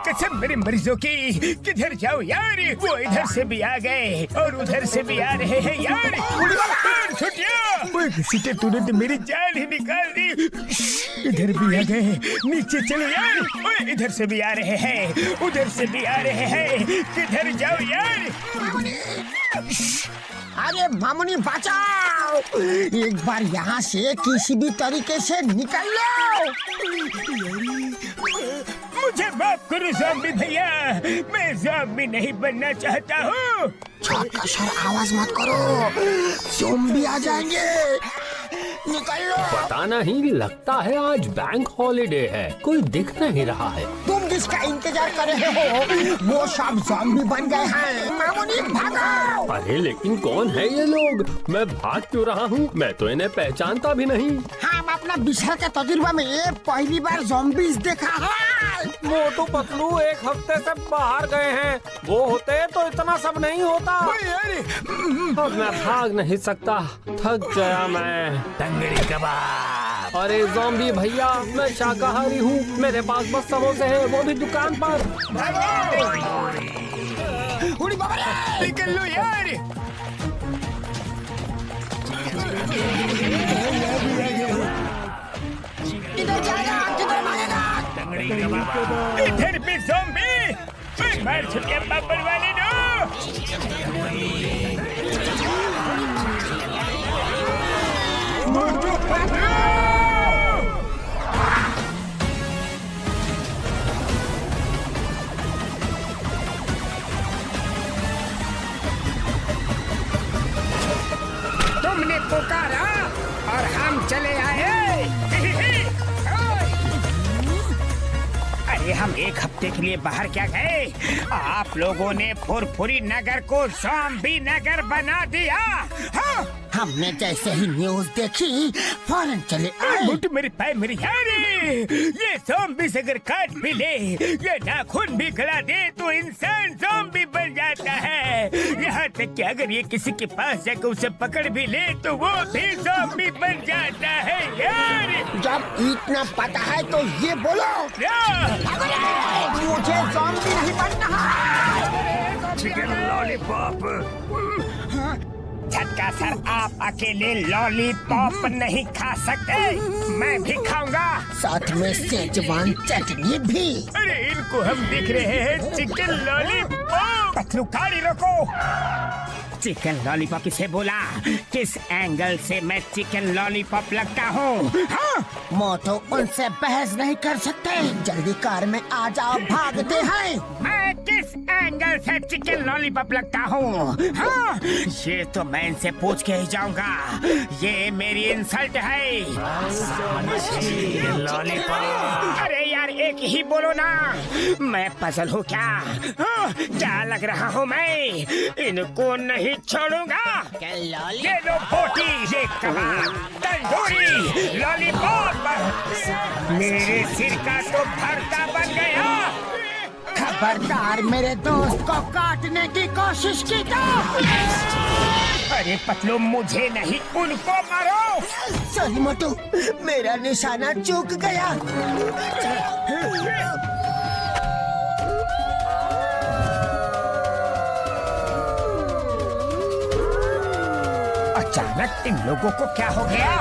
कसम मेरे मरीजों की, किधर जाओ यार, वो इधर से भी आ गए और उधर से भी आ रहे हैं यार। छुट्टिया तूने तो मेरी जान ही निकाल दी। इधर भी आ गए, नीचे चलो यार। ओए इधर से भी आ रहे हैं, उधर से भी आ रहे हैं, किधर जाओ यार। अरे मामुनी बचाओ, एक बार यहाँ से किसी भी तरीके से निकल लो। मुझे माफ करो ज़ॉम्बी भैया, मैं ज़ॉम्बी नहीं बनना चाहता हूँ। आवाज मत करो, ज़ॉम्बी आ जाएंगे, निकल लो। पता नहीं, लगता है आज बैंक हॉलिडे है, कोई दिख नहीं रहा है। तुम जिसका इंतजार कर रहे हो वो सब ज़ॉम्बी बन गए हैं। मामुनी भागो। अरे लेकिन कौन है ये लोग? मैं भाग क्यों रहा हूँ? मैं तो इन्हें पहचानता भी नहीं। हम अपना बिछड़ के तजुर्बा में पहली बार ज़ॉम्बीज़ देखा है। मोटू पतलू एक हफ्ते से बाहर गए हैं, वो होते तो इतना सब नहीं होता। अब मैं भाग नहीं सकता, थक गया मैं। तंगड़ी कबाब। अरे ज़ॉम्बी भैया, मैं शाकाहारी हूँ, मेरे पास बस समोसे हैं, वो भी दुकान पर। निकल लो यार। किधर जाएगा, किधर भागेगा? इधर भी ज़ॉम्बी, मार छुट्टियां बब्बर वाले दो। तुमने पुकारा और हम चले आए। अरे हम एक हफ्ते के लिए बाहर क्या गए, आप लोगों ने फुरफुरी नगर को ज़ॉम्बी नगर बना दिया। हाँ? हमने जैसे ही न्यूज़ देखी फौरन चले आए। मुट्ठी मेरे पैर मेरी यारी, ये ज़ॉम्बी से अगर काट भी ले, ये नाखून भी गला दे तो इंसान ज़ॉम्बी बन जाता है। यहाँ तक कि अगर ये किसी के पास जाकर उसे पकड़ भी ले तो वो भी ज़ॉम्बी बन जाता है यार। जब इतना पता है तो ये बोलो, मुझे ज़ॉम्बी नहीं बनना है। Chicken lollipop. झटका सर, आप अकेले लॉलीपॉप नहीं खा सकते, मैं भी खाऊंगा, साथ में सेजवान चटनी भी। अरे इनको हम दिख रहे हैं चिकन लॉलीपॉप। पतलू गाड़ी रोको। चिकन लॉलीपॉप किसे बोला? किस एंगल से मैं चिकन लॉलीपॉप लगता हूँ? हाँ? मोटो उनसे बहस नहीं कर सकते, जल्दी कार में आ जाओ, भागते हैं। मैं किस एंगल से चिकन लॉलीपॉप लगता हूँ? हाँ? ये तो मैं इनसे पूछ के ही जाऊंगा, ये मेरी इंसल्ट है। लॉलीपॉप। अरे यार एक ही बोलो ना, मैं पजल हूँ क्या? हाँ? क्या लग रहा हूँ मैं? इनको नहीं छोड़ूंगा। ये लो बोटी, ये कबाब, तंदूरी, लॉलीपॉप, मेरे सिर का तो भरता बन गया। खबरदार मेरे दोस्त को काटने की कोशिश की तो। अरे पतलू, मुझे नहीं उनको मारो। सॉरी मोटू, मेरा निशाना चूक गया। अचानक इन लोगों को क्या हो गया?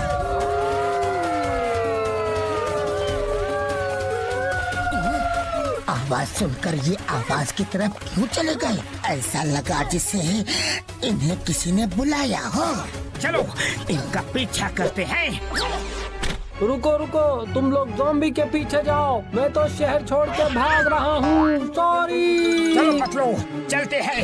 आवाज सुनकर ये आवाज की तरफ क्यों चले गए? ऐसा लगा जिसे इन्हें किसी ने बुलाया हो। चलो इनका पीछा करते हैं। रुको रुको, तुम लोग ज़ॉम्बी के पीछे जाओ, मैं तो शहर छोड़ के भाग रहा हूँ। सॉरी। चलो पतलू, चलते हैं।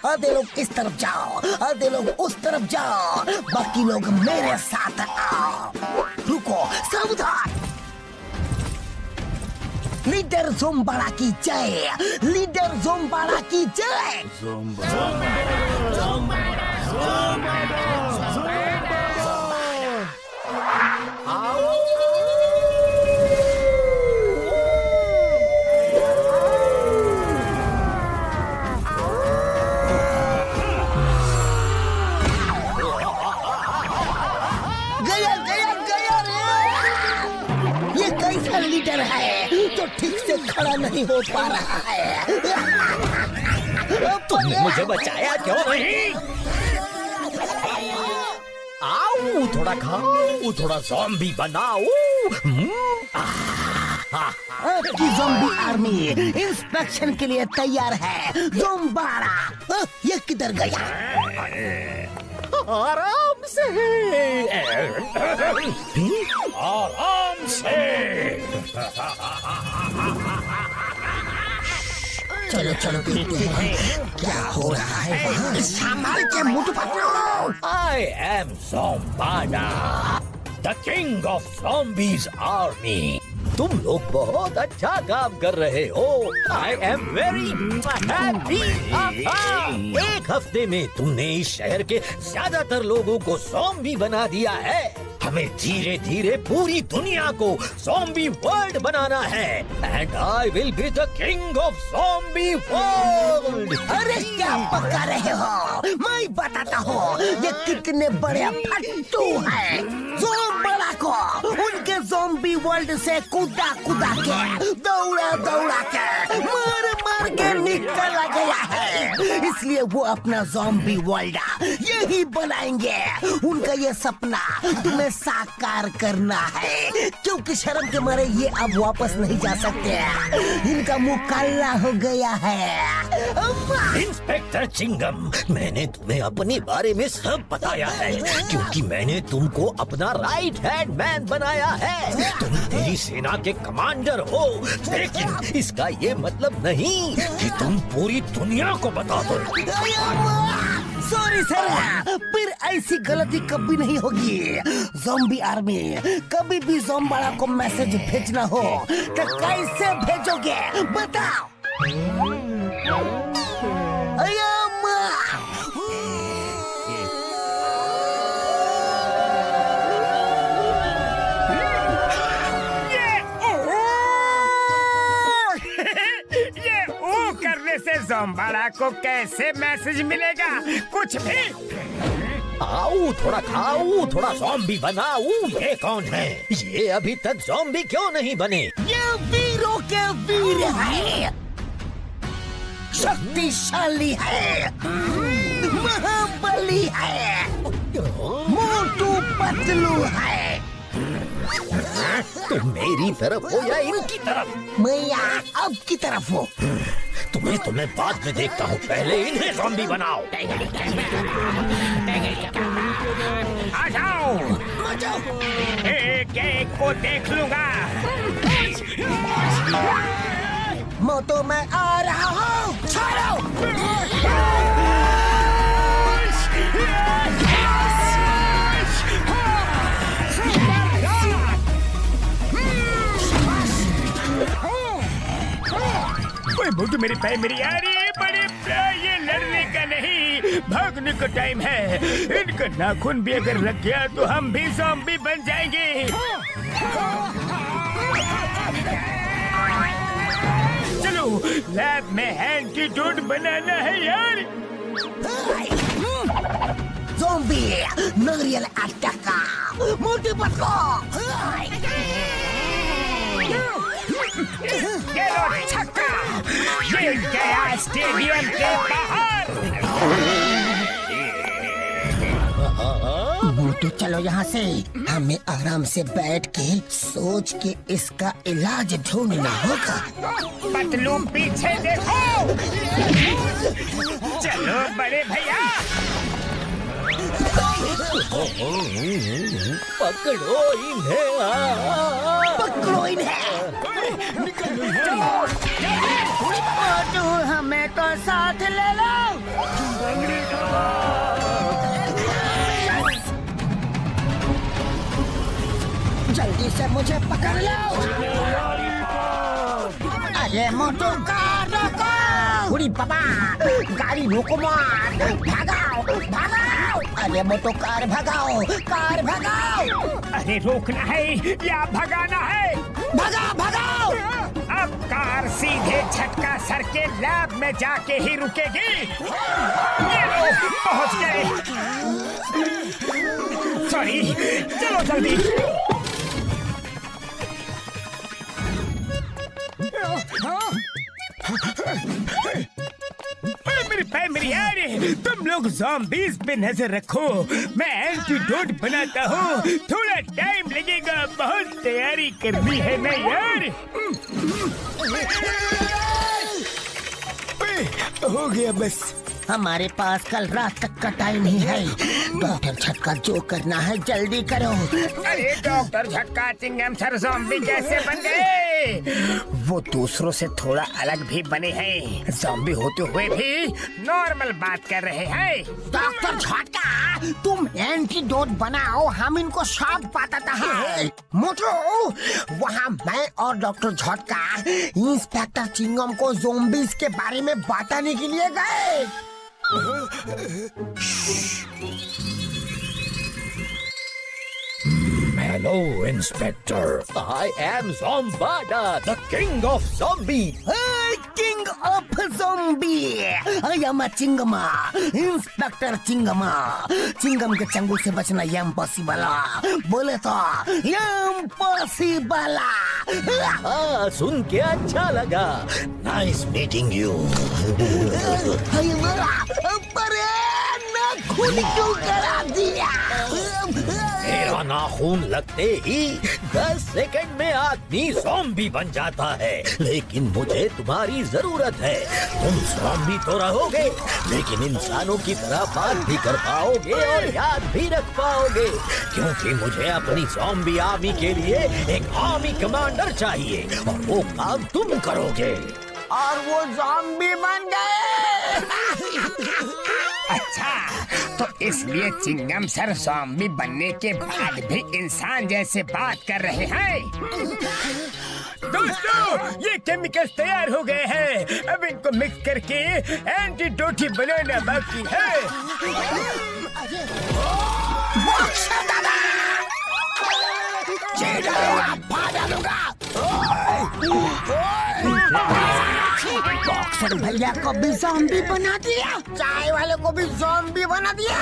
आधे लोग इस तरफ जाओ, आधे लोग उस तरफ जाओ, बाकी लोग मेरे साथ आओ। रुको, सावधान। लीडर ज़ोम्बाड़ा की जय, लीडर ज़ोम्बाड़ा की जय। आओ। आओ। आओ। आओ। नहीं हो पा रहा है। तुमने मुझे बचाया क्यों नहीं? आओ थोड़ा खाओ, थोड़ा ज़ॉम्बी बनाओ। आपकी ज़ॉम्बी आर्मी इंस्पेक्शन के लिए तैयार है। ज़ोम्बाड़ा ये किधर गया? आराम से, आराम से। चलो चलो देखते हैं क्या हो रहा है वहाँ। संभाल के मुझ पकड़ो। I am Zombada, the king of zombies army. तुम लोग बहुत अच्छा काम कर रहे हो। I am very happy. एक हफ्ते में तुमने इस शहर के ज्यादातर लोगों को ज़ॉम्बी बना दिया है। हमें धीरे धीरे पूरी दुनिया को ज़ॉम्बी वर्ल्ड बनाना है। And I will be the king of zombie world. अरे क्या पका रहे हो? मैं बताता हूँ ये कितने बड़े फट्टू हैं। ज़ोम्बाड़ा को उनके ज़ॉम्बी वर्ल्ड से कूदा कूदा के दौड़ा दौड़ा के मार मार के निकला गया है। इसलिए वो अपना ज़ॉम्बी वर्ल्ड यही बनाएंगे। उनका ये सपना तुम्हें साकार करना है, क्योंकि शर्म के मारे ये अब वापस नहीं जा सकते। इनका मुंह काला हो गया है। इंस्पेक्टर चिंगम, मैंने तुम्हें अपने बारे में सब बताया है, क्योंकि मैंने तुमको अपना राइट हैंड मैन बनाया है। तुम मेरी सेना के कमांडर हो, लेकिन इसका ये मतलब नहीं कि तुम पूरी दुनिया को बता दो। सॉरी सर, फिर ऐसी गलती कभी नहीं होगी। ज़ॉम्बी आर्मी कभी भी ज़ोम्बाड़ा को मैसेज भेजना हो तो कैसे भेजोगे बताओ? से ज़ोम्बाड़ा को कैसे मैसेज मिलेगा? कुछ भी। आओ थोड़ा खाओ, थोड़ा ज़ॉम्बी बनाओ। ये कौन है? ये अभी तक ज़ॉम्बी क्यों नहीं बने? ये वीरों के वीर है, शक्तिशाली है, महाबली है, मोटू पतलू है। तुम मेरी तरफ हो या इनकी तरफ? मैं अब की तरफ हूँ। तुम्हें बाद में देखता हूँ, पहले इन्हें ज़ॉम्बी बनाओ। आ जाओ, एक एक को देख लूंगा। मोटू मैं आ रहा हूँ, छोड़ो। मोटू मेरे पैर मेरी यारी बड़े, ये लड़ने का नहीं, भागने का टाइम है। इनका नाखून भी अगर लग गया तो हम भी ज़ॉम्बी बन जाएंगे। चलो लैब में एंटीडोट बनाना है यार। ज़ॉम्बी नारियल अटका मोटू पतलू। ये लो छक्का, ये गया स्टेडियम के बाहर। मोटू चलो यहाँ से, हमें आराम से बैठ के सोच के इसका इलाज ढूंढना होगा। पतलू पीछे देखो। चलो बड़े भैया, पकड़ो इन्हें, पकड़ो इन्हें। मोटू हमें तो साथ ले लो। जल्दी से मुझे पकड़ लो। अरे मोटू कार रोको। उड़ी पापा, गाड़ी रोको मत, भागाओ भागाओ। अरे मोटू कार भगाओ, कार भगाओ। अरे रोकना है या भगाना है? भगाओ भगाओ। अब कार सीधे झटका सर के लैब में जाके ही रुकेगी। ये लो, पहुंच गए। सॉरी, चलो जल्दी। हाँ? मेरे पैर मेरी यार, तुम लोग ज़ॉम्बीज़ पे नजर रखो, मैं एंटीडोट बनाता हूँ। थोड़ा टाइम लगेगा, बहुत तैयारी करनी है ना यार। हो गया बस। हमारे पास कल रात तक का टाइम ही है। डॉक्टर झटका जो करना है जल्दी करो। अरे डॉक्टर झटका चिंगम सर ज़ॉम्बी कैसे बन गए? वो दूसरों से थोड़ा अलग भी बने हैं, ज़ॉम्बी होते हुए भी नॉर्मल बात कर रहे हैं। डॉक्टर झटका तुम एंटीडोट बनाओ, हम इनको सब बताता है। मोटू, वहाँ मैं और डॉक्टर झटका इंस्पेक्टर चिंगम को ज़ॉम्बीज़ के बारे में बताने के लिए गए। Hello, Inspector. I am Zombada, the king of zombies. King of Zombie, I am a Chingama, inspector Chingama. Chingam के चंगुल से बचना इम्पॉसिबल, बोले तो इम्पॉसिबल। हाँ, सुन के अच्छा लगा। Nice meeting you. अरे नाखून क्यों करा दिया? मेरा नाखून लगते ही 10 सेकंड में आदमी ज़ॉम्बी बन जाता है, लेकिन मुझे तुम्हारी जरूरत है। तुम ज़ॉम्बी तो रहोगे, लेकिन इंसानों की तरह बात भी कर पाओगे और याद भी रख पाओगे, क्योंकि मुझे अपनी ज़ॉम्बी आर्मी के लिए एक आर्मी कमांडर चाहिए और वो काम तुम करोगे। और वो ज़ॉम्बी बन गए। अच्छा, तो इसलिए चिंगम सर ज़ॉम्बी बनने के बाद भी इंसान जैसे बात कर रहे हैं। दोस्तों, ये केमिकल्स तैयार हो गए हैं, अब इनको मिक्स करके एंटीडोट बनाना बाकी है। बॉक्सर भैया को भी ज़ॉम्बी बना दिया, चाय वाले को भी ज़ॉम्बी बना दिया।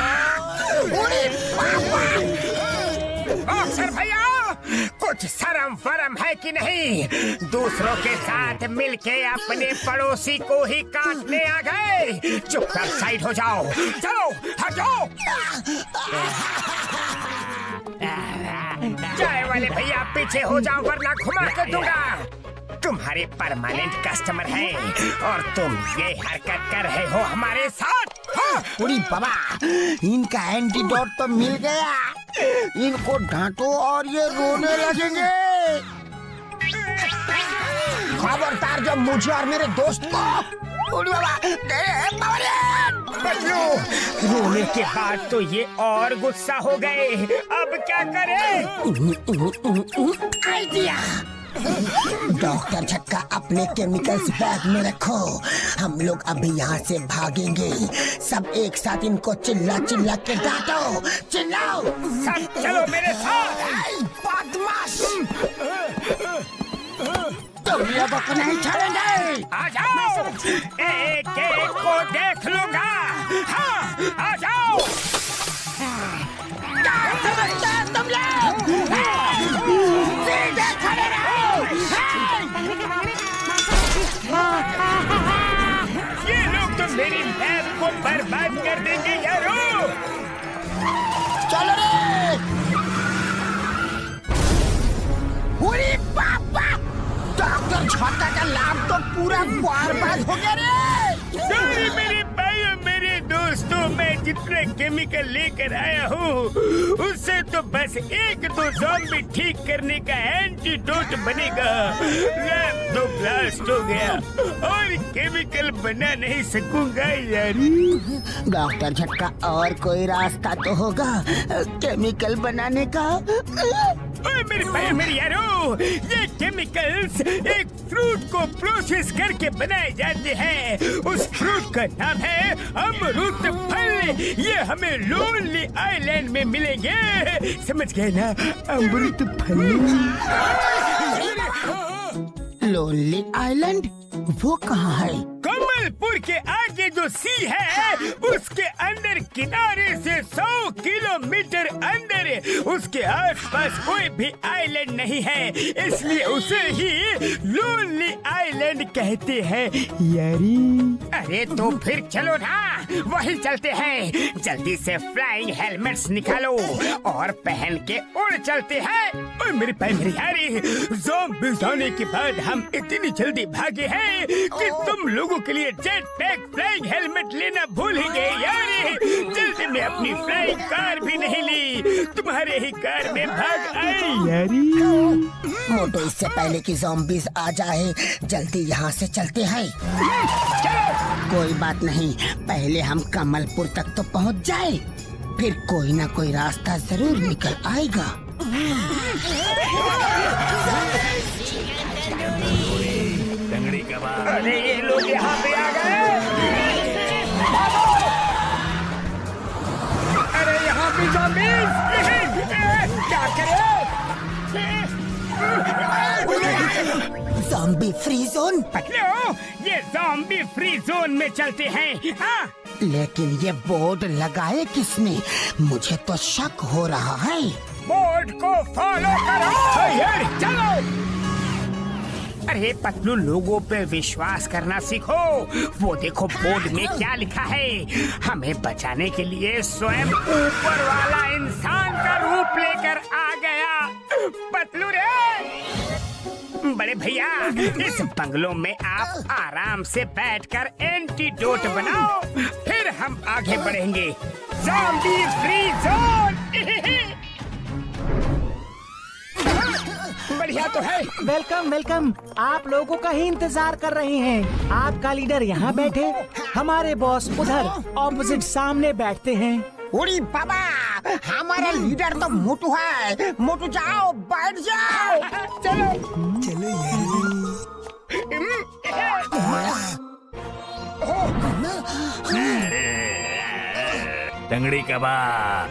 बॉक्सर भैया, कुछ शर्म फरम है कि नहीं? दूसरों के साथ मिलके अपने पड़ोसी को ही काटने आ गए। चुपचाप साइड हो जाओ, चलो हटो। चाय वाले भैया पीछे हो जाओ, वरना घुमा के दूंगा। तुम्हारे परमानेंट कस्टमर हैं और तुम ये हरकत कर रहे हो हमारे साथ। पूरी बाबा, इनका एंटीडोट तो मिल गया, इनको डांटो और ये रोने लगेंगे। खबरदार जब मुझे और मेरे दोस्त को रोने के बाद तो ये और गुस्सा हो गए। अब क्या करें? आइडिया। डॉक्टर झटका अपने केमिकल्स बैग में रखो, हम लोग अभी यहाँ से भागेंगे। सब एक साथ इनको चिल्ला चिल्ला के डांटो, चिल्लाओ। सब चलो मेरे साथ। बदमाश, तुम लोगों को नहीं छोड़ेंगे। आ जाओ, एक एक को देख लूंगा। हाँ, आ जाओ। क्या समझते हैं तुम लोग? सीधे खड़े रहो। ये लोग तो मेरी लैब को बर्बाद कर देंगे यारो। चलो रे। अरे पापा, डॉक्टर झटका का लाभ तो पूरा बर्बाद हो गया रे। सॉरी मेरे भाइयों, मेरे दोस्तों, मैं जितने केमिकल लेकर आया हूँ उससे तो बस एक दो ज़ॉम्बी ठीक करने का एंटीडोट बनेगा। लैब तो ब्लास्ट हो गया और केमिकल बना नहीं सकूंगा यार। डॉक्टर झटका, और कोई रास्ता तो होगा केमिकल बनाने का? मेरे भाई मेरे यारो, ये केमिकल्स एक फ्रूट को प्रोसेस करके बनाए जाते हैं। उस फ्रूट का नाम है अमरूद फल। ये हमें लोनली आइलैंड में मिलेंगे, समझ गए ना? अमरूद फल। लोनली आइलैंड वो कहाँ है? कमल कमलपुर के आगे जो सी है उसके अंदर किनारे से 100 किलोमीटर अंदर उसके आसपास कोई भी आइलैंड नहीं है, इसलिए उसे ही लोनली आइलैंड कहते हैं यारी। अरे तो फिर चलो ना, वही चलते हैं। जल्दी से फ्लाइंग हेलमेट्स निकालो और पहन के उड़ चलते हैं। और मेरी मेरी यारी, ज़ॉम्बीज़ आने के बाद हम इतनी जल्दी भागे हैं कि तुम लोगों के लिए जेट पैक फ्लाइंग हेलमेट लेना भूल ही गए यारी। जल्दी में अपनी फ्लाइंग कार भी नहीं ली, तुम्हारे ही कार में भाग आई यारी। मोटो, इससे पहले कि ज़ॉम्बीज़ आ जाए जल्दी यहाँ से चलते हैं। कोई बात नहीं, पहले हम कमलपुर तक तो पहुँच जाए, फिर कोई ना कोई रास्ता जरूर निकल आएगा। अरे ये लोग यहाँ पे आ गए। अरे यहाँ पे ज़ॉम्बीज़, क्या करें? Zombie free zone. पकड़ो, ये ज़ॉम्बी फ्री जोन में चलते हैं। हाँ, लेकिन ये बोर्ड लगाए किसने? मुझे तो शक हो रहा है। बोर्ड को फॉलो करो यार, चलो। अरे पतलू, लोगों पे विश्वास करना सीखो। वो देखो बोर्ड में क्या लिखा है। हमें बचाने के लिए स्वयं ऊपर वाला इंसान का रूप लेकर आ गया। पतलू रे, बड़े भैया, इस बंगलों में आप आराम से बैठकर एंटीडोट बनाओ, फिर हम आगे बढ़ेंगे। Zombie free zone. बढ़िया तो है। वेलकम वेलकम, आप लोगों का ही इंतजार कर रहे हैं। आपका लीडर यहाँ बैठे, हमारे बॉस उधर ऑपोजिट सामने बैठते हैं। उड़ी बाबा, हमारा लीडर तो मोटू है। मोटू जाओ, बैठ जाओ। चलो चलो टंगड़ी कबाब।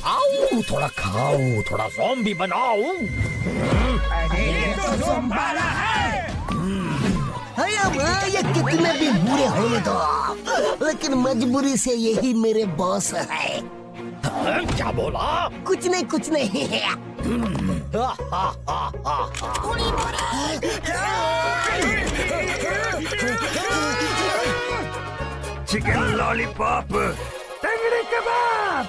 आओ, थोड़ा खाओ, थोड़ा ज़ॉम्बी बनाओ। ये तो ज़ोंबाला है। ये कितने भी बुरे होने दो, लेकिन मजबूरी से यही मेरे बॉस है। क्या बोला? कुछ नहीं कुछ नहीं। चिकन लॉलीपॉप, टंगड़ी kebab.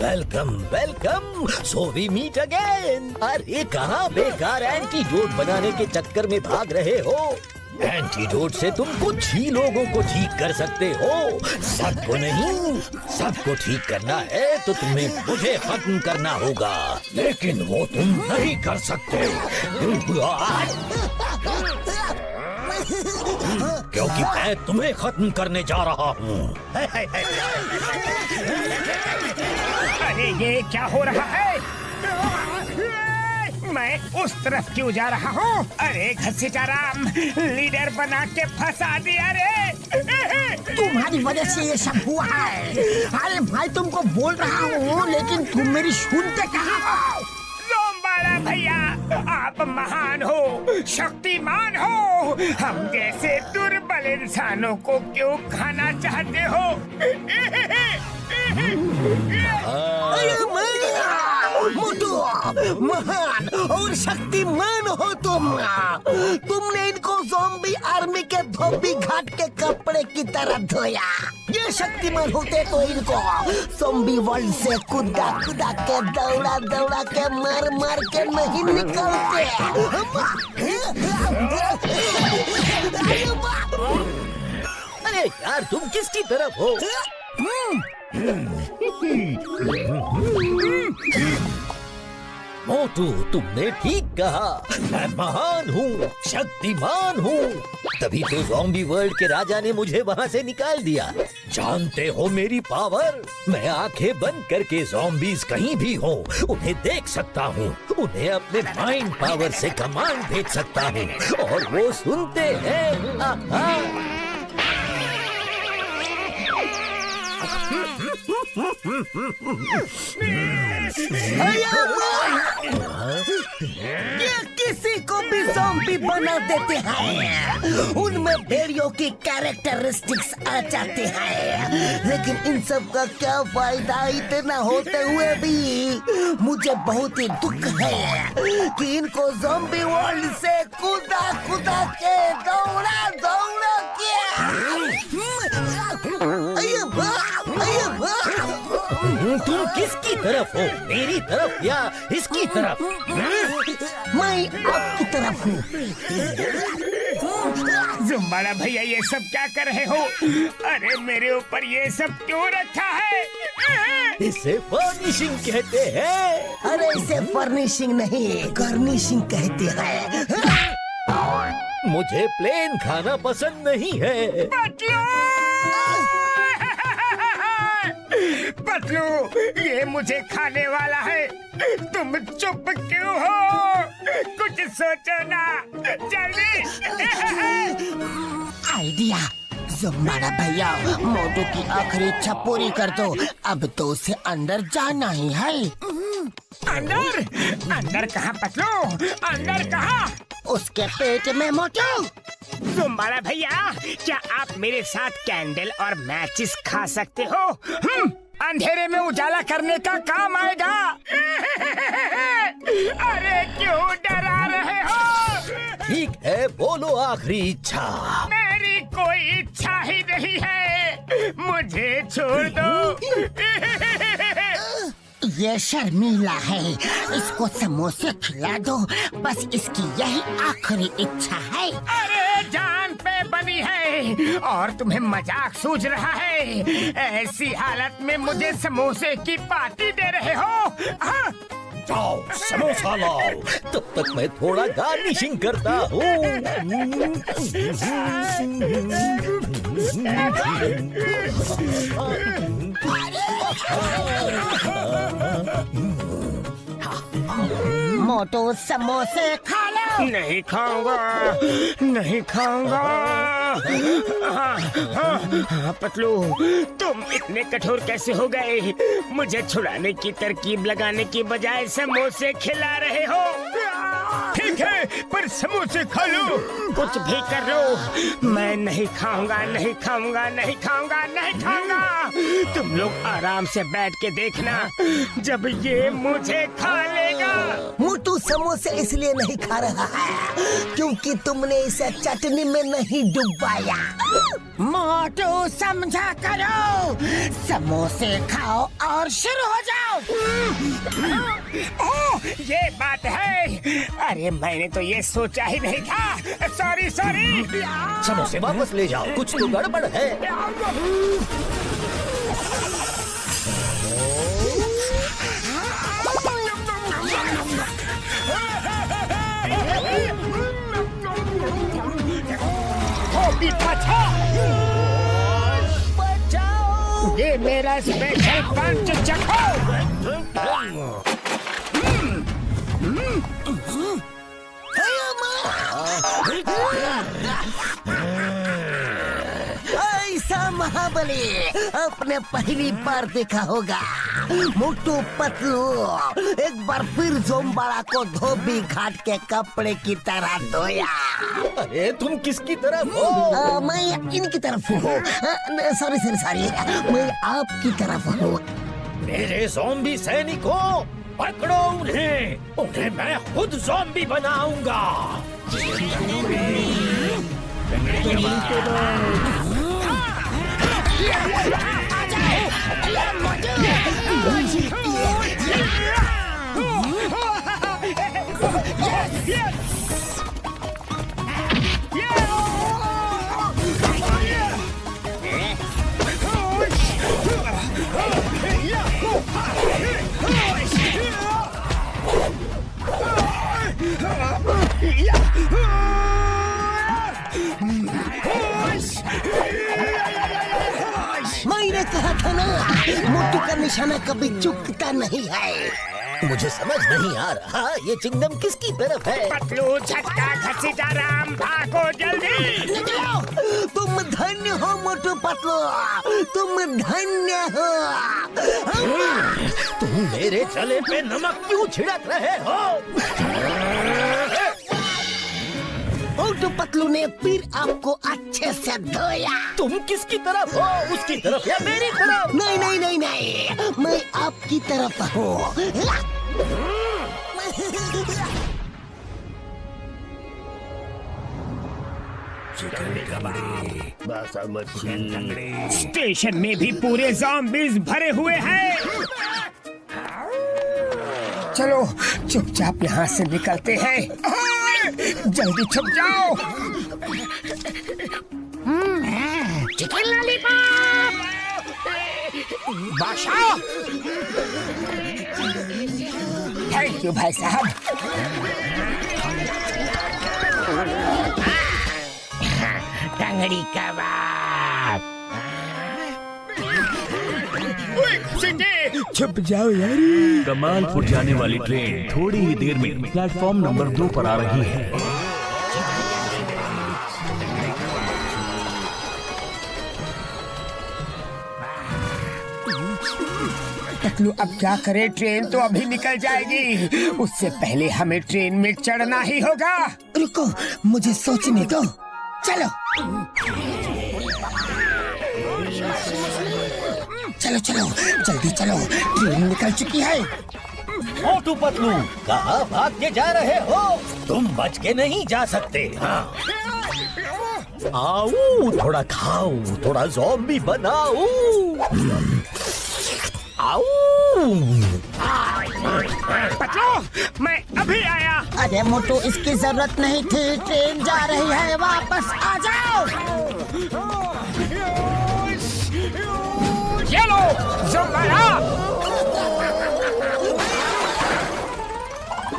Welcome welcome, so we meet again. अरे कहाँ बेकार एंटीडोट बनाने के चक्कर में भाग रहे हो? एंटीडोट से तुम कुछ ही लोगों को ठीक कर सकते हो, सबको नहीं। सबको ठीक करना है तो तुम्हें मुझे खत्म करना होगा, लेकिन वो तुम नहीं कर सकते क्योंकि मैं तुम्हें खत्म करने जा रहा हूँ। अरे ये क्या हो रहा है? मैं उस तरफ क्यों जा रहा हूँ? अरे घसीटाराम, लीडर बना के फंसा दिया रे। तुम्हारी वजह से ये सब हुआ है। अरे भाई, तुमको बोल रहा हूँ, लेकिन तुम मेरी सुनते कहाँ हो? ज़ोंबाला भैया, आप महान हो, शक्तिमान हो। हम जैसे दुर्बल इंसानों को क्यों खाना चाहते हो? मोटू, महान और शक्तिमान हो तुम। तुमने इनको ज़ॉम्बी आर्मी के धोबी घाट के कपड़े की तरह धोया। ये शक्तिमान होते तो इनको ज़ॉम्बी वर्ल्ड से कुदा कुदा के, दौड़ा दौड़ा के, मार मार के नहीं निकलते। अरे यार, तुम किसकी तरफ हो? मोटू, तुमने ठीक कहा। मैं महान हूँ, शक्तिमान हूँ, तभी तो ज़ॉम्बी वर्ल्ड के राजा ने मुझे वहाँ से निकाल दिया। जानते हो मेरी पावर? मैं आंखें बंद करके ज़ॉम्बीज़ कहीं भी हो उन्हें देख सकता हूँ, उन्हें अपने माइंड पावर से कमांड भेज सकता हूँ और वो सुनते हैं। ये किसी को भी ज़ॉम्बी बना देते हैं। उनमें भेड़ियों की कैरेक्टरिस्टिक्स आ जाते हैं, लेकिन इन सब का क्या फायदा इतना होते हुए भी। मुझे बहुत ही दुख है कि इनको ज़ॉम्बी वर्ल्ड से कूदा कूदा के दौड़ा दौड़ा के तुम किसकी तरफ हो, मेरी तरफ या इसकी तरफ? मैं आपकी तरफ हूँ। जुम्बाड़ा भैया ये सब क्या कर रहे हो? अरे मेरे ऊपर ये सब क्यों रखा है? इसे फर्निशिंग कहते हैं। अरे इसे फर्निशिंग नहीं, गार्निशिंग कहते हैं। मुझे प्लेन खाना पसंद नहीं है। पतलू, ये मुझे खाने वाला है। तुम चुप क्यों हो? कुछ सोचो ना, जल्दी। आइडिया, ज़ुम्बाड़ा भैया, मोटू की आखिरी इच्छा पूरी कर दो। अब तो उसे अंदर जाना ही है। अंदर? अंदर कहाँ पतलू? अंदर कहाँ? उसके पेट में मोटू। जुम्बाड़ा भैया, क्या आप मेरे साथ कैंडल और मैचिस खा सकते हो? अंधेरे में उजाला करने का काम आएगा। अरे क्यों डरा रहे हो? ठीक है, बोलो आखिरी इच्छा। मेरी कोई इच्छा ही नहीं है, मुझे छोड़ दो। ये शर्मीला है, इसको समोसे खिला दो। बस इसकी यही आखिरी इच्छा है। अरे जान पे बनी है और तुम्हें मजाक सूझ रहा है। ऐसी हालत में मुझे समोसे की पार्टी दे रहे हो? हाँ? जाओ समोसा लाओ, तब तक मैं थोड़ा गार्निशिंग करता हूँ। मोटू समोसे खा लो। नहीं खाऊंगा, नहीं खाऊंगा। हाँ, पतलू, तुम इतने कठोर कैसे हो गए? मुझे छुड़ाने की तरकीब लगाने की बजाय समोसे खिला रहे हो। ठीक है, पर समोसे खा लो, कुछ भी कर लो। मैं नहीं खाऊंगा, नहीं खाऊंगा, नहीं खाऊंगा, नहीं खाऊंगा। तुम लोग आराम से बैठ के देखना, जब ये मुझे खा लेगा। मोटू समोसे इसलिए नहीं खा रहा है क्योंकि तुमने इसे चटनी में नहीं डुबाया। मोटू समझा करो, समोसे खाओ और शुरू हो जाओ। ओह, ये बात है। अरे मैंने तो ये सोचा ही नहीं था। Sorry sorry. समोसे वापस ले जाओ, कुछ तो गड़बड़ है। बचाओ! ये मेरा स्पेशल पंच चखो। ऐसा महाबली अपने पहली बार देखा होगा। मोटू पतलू एक बार फिर ज़ुम्बाड़ा को धोबी घाट के कपड़े की तरह धोया। अरे तुम किसकी तरफ हो? मैं इनकी तरफ हूँ। सॉरी सॉरी सॉरी, मैं आपकी तरफ हूँ। मेरे ज़ॉम्बी सैनिकों, पकड़ो उन्हें, उन्हें मैं खुद ज़ॉम्बी बनाऊंगा। मैंने कहा था ना, मोटू का निशाना कभी चूकता नहीं है। मुझे समझ नहीं आ रहा, ये चिंगम किसकी तरफ है? पतलू, झटका, घसीटा राम, भागो जल्दी। निकलो, तुम धन्य हो मोटू पतलू, तुम धन्य हो। तुम मेरे चले पे नमक क्यों छिड़क रहे हो? मोटू पतलू ने फिर आपको अच्छे से धोया। तुम किसकी तरफ हो, उसकी तरफ या मेरी तरफ? नहीं नहीं नहीं नहीं, मैं आपकी तरफ हूँ। स्टेशन में भी पूरे ज़ॉम्बीज़ भरे हुए हैं। चलो चुपचाप यहाँ से निकलते हैं। जल्दी छुप जाओ। चिकन लॉलीपॉप बादशाह। थैंक यू भाई साहब। टंगड़ी कबाब। छुप जाओ यार। कमालपुर जाने वाली ट्रेन थोड़ी ही देर में प्लेटफॉर्म नंबर 2 पर आ रही है। पतलू अब क्या करे, ट्रेन तो अभी निकल जाएगी। उससे पहले हमें ट्रेन में चढ़ना ही होगा। रुको, मुझे सोचने दो। चलो चलो चलो जल्दी चलो, ट्रेन निकल चुकी है। मोटू पतलू, कहाँ भाग के जा रहे हो? तुम बच के नहीं जा सकते। हाँ। आओ, थोड़ा खाओ, थोड़ा ज़ॉम्बी बनाओ। आओ। पतलू, मैं अभी आया। अरे मोटू, इसकी जरूरत नहीं थी, ट्रेन जा रही है, वापस आ जाओ। ये लो ज़ोंबारा।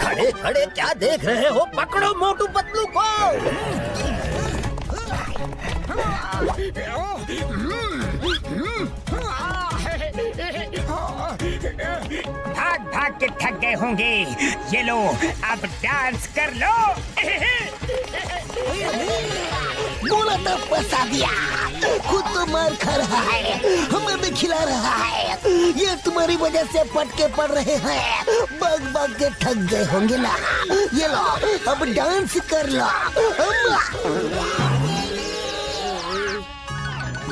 खड़े खड़े क्या देख रहे हो? पकड़ो मोटू पतलू को। भाग भाग के थक गए होंगे। ये लो, अब डांस कर लो। बोला तो फंसा दिया, खुद तो मार खा रहा है, हमें भी खिला रहा है। ये तुम्हारी वजह से पटके पड़ रहे हैं, भाग भाग के थक गए होंगे ना। ये लो, अब डांस कर लो।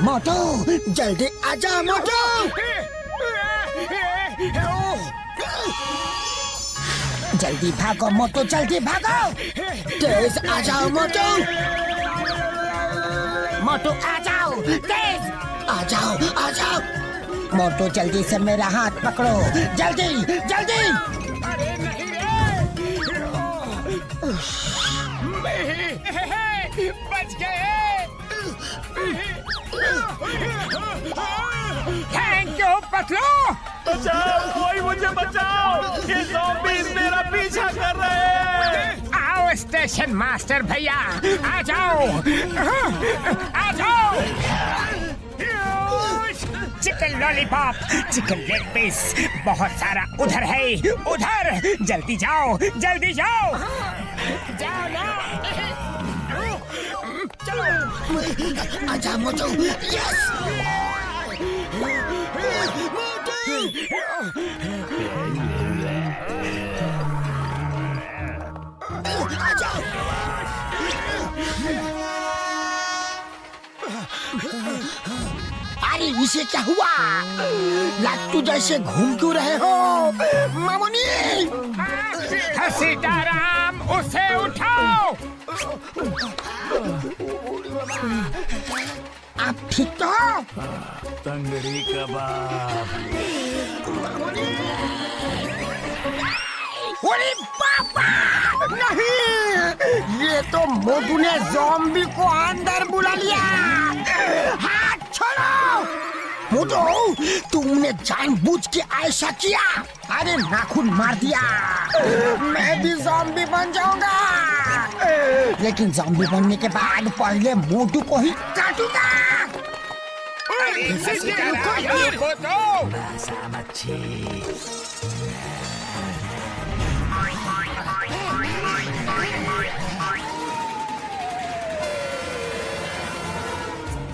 मोटू जल्दी आजा मोटू। जल्दी भागो मोटू, जल्दी भागो। तेज आ जाओ मोटू। मोटू आ जाओ, तेज आ जाओ, आ जाओ। मोटू जल्दी से मेरा हाथ पकड़ो, जल्दी जल्दी। अरे नहीं रे, बच गए। Thank you Patlu. बचाओ, कोई मुझे बचाओ, ये ज़ॉम्बीज़ मेरा पीछा कर रहे हैं। आओ स्टेशन मास्टर भैया, आ जाओ, आ जाओ। Chicken lollipop, chicken leg piece, बहुत सारा उधर है, उधर। जल्दी जाओ, जल्दी जाओ। जाओ ना। चलो आजा मोटू। यस आजा। अरे इसे क्या हुआ? लाट्टू जैसे घूम क्यों रहे हो मामूनी? सीताराम, उसे उठाओ। आप ठीक तो? तंगड़ी कबाब। अरे पापा नहीं, ये तो मोटू ने ज़ॉम्बी को अंदर बुला लिया। हाथ छोड़ो मोटू, तुमने जानबूझ के ऐसा किया। अरे नाखून मार दिया, मैं भी ज़ॉम्बी बन जाऊंगा। लेकिन ज़ॉम्बी बनने के बाद पहले मोटू को ही काटूंगा।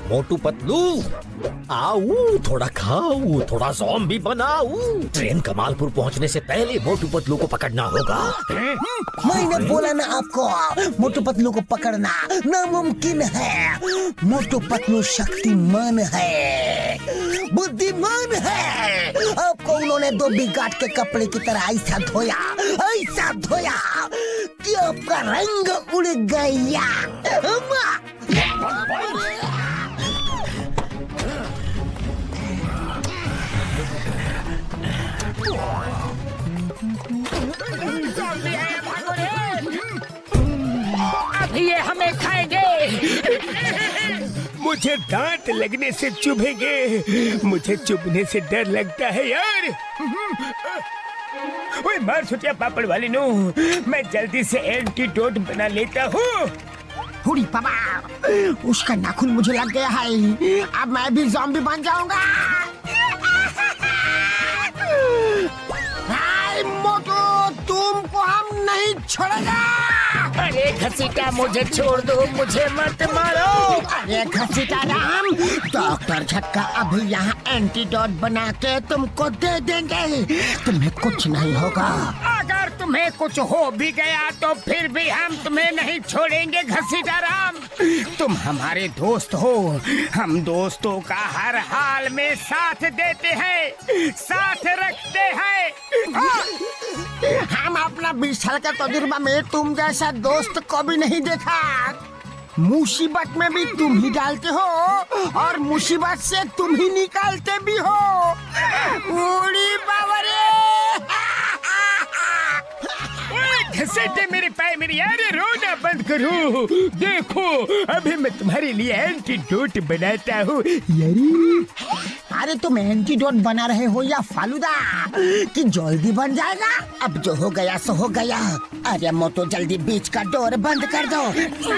मोटू पतलू आओ, थोड़ा खाओ, थोड़ा ज़ॉम्बी बनाओ। ट्रेन कमालपुर पहुंचने से पहले मोटू पतलू को पकड़ना होगा। मैंने बोला ना आपको, मोटू पतलू को पकड़ना नामुमकिन है। मोटू पतलू शक्तिमान है, बुद्धिमान है। आपको उन्होंने धोबी घाट के कपड़े की तरह ऐसा धोया कि आपका रंग उड़ गया। अब ये हमें खाएंगे। मुझे दांत लगने से चुभेंगे, मुझे चुभने से डर लगता है यार। ओए मार छुटिया पापड़ वाली नो, मैं जल्दी से एंटीडोट बना लेता हूँ। हुडी पापा, उसका नाखून मुझे लग गया है, अब मैं भी ज़ॉम्बी बन जाऊंगा। हाय मोटू, तुमको हम नहीं छोड़ेगा। अरे घसीटा मुझे छोड़ दो, मुझे मत मारो। अरे घसीटा राम, डॉक्टर झटका अभी यहाँ एंटीडोट बना के तुमको दे देंगे, तुम्हें कुछ नहीं होगा। अगर तुम्हें कुछ हो भी गया तो फिर भी हम तुम्हें नहीं छोड़ेंगे घसीटा राम। तुम हमारे दोस्त हो, हम दोस्तों का हर हाल में साथ देते हैं, साथ रखते हैं। हम अपना 20 साल का तजुर्बा में तुम जैसा दोस्त को भी नहीं देखा। मुसीबत में भी तुम ही डालते हो और मुसीबत से तुम ही निकालते भी हो। उड़ी बाबरे। घसीटे मेरे पाए मेरी यार, रोना बंद करो। देखो अभी मैं तुम्हारे लिए एंटीडोट बनाता हूँ यारी। अरे तुम एंटीडोट बना रहे हो या फालूदा कि जल्दी बन जाएगा? अब जो हो गया सो हो गया। अरे मोटू जल्दी बीच का डोर बंद कर दो।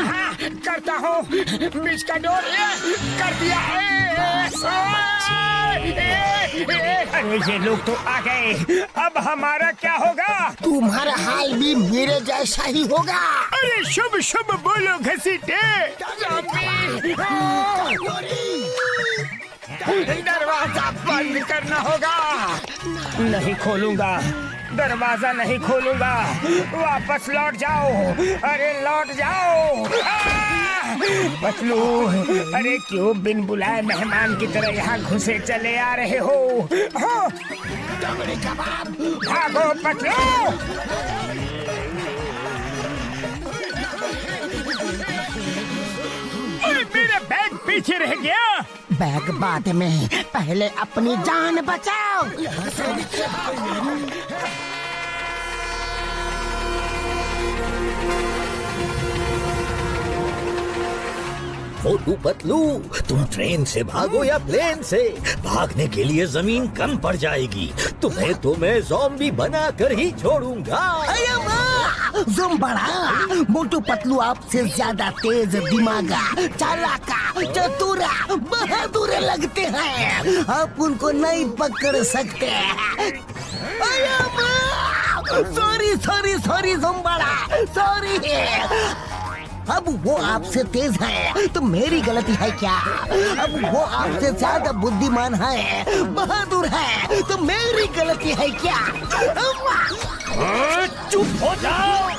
हाँ, करता हूँ। बीच का डोर कर दिया। अरे ये लोग तो आ गए, अब हमारा क्या होगा? तुम्हारा हाल भी मेरे जैसा ही होगा। अरे शुभ शुभ बोलो घसीटे। दरवाजा बंद करना होगा। नहीं खोलूंगा, दरवाजा नहीं खोलूंगा। वापस लौट जाओ, अरे लौट जाओ। पतलू, अरे क्यों बिन बुलाए मेहमान की तरह यहाँ घुसे चले आ रहे हो? भागो पतलू। मेरा बैग पीछे रह गया। बैग बाद में, पहले अपनी जान बचाओ। मोटू पतलू, तुम ट्रेन से भागो या प्लेन से, भागने के लिए जमीन कम पड़ जाएगी। तुम्हें तो मैं ज़ॉम्बी बना कर ही छोड़ूंगा। बड़ा मोटू पतलू आपसे ज्यादा तेज दिमागा, चालाका, चतुरा, बहादुर लगते हैं। आप उनको नहीं पकड़ सकते। सॉरी सॉरी सॉरी ज़ुम्बड़ा, सॉरी। अब वो आपसे तेज है तो मेरी गलती है क्या? अब वो आपसे ज्यादा बुद्धिमान है, बहादुर है तो मेरी गलती है क्या? चुप हो जाओ।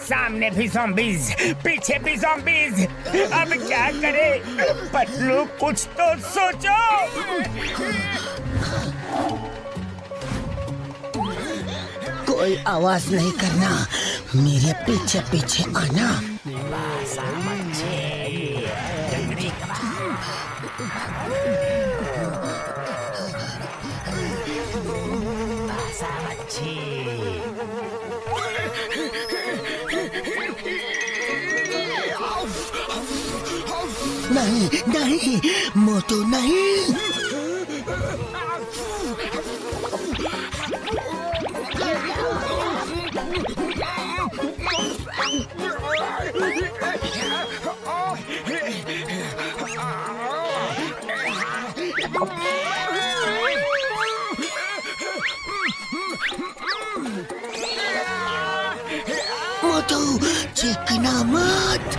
सामने भी ज़ॉम्बीज़, पीछे भी ज़ॉम्बीज़। अब क्या करे? पतलू कुछ तो सोचो। कोई आवाज नहीं करना, मेरे पीछे पीछे आना। नहीं नहीं मोटू नहीं। मोटू चीखना मत।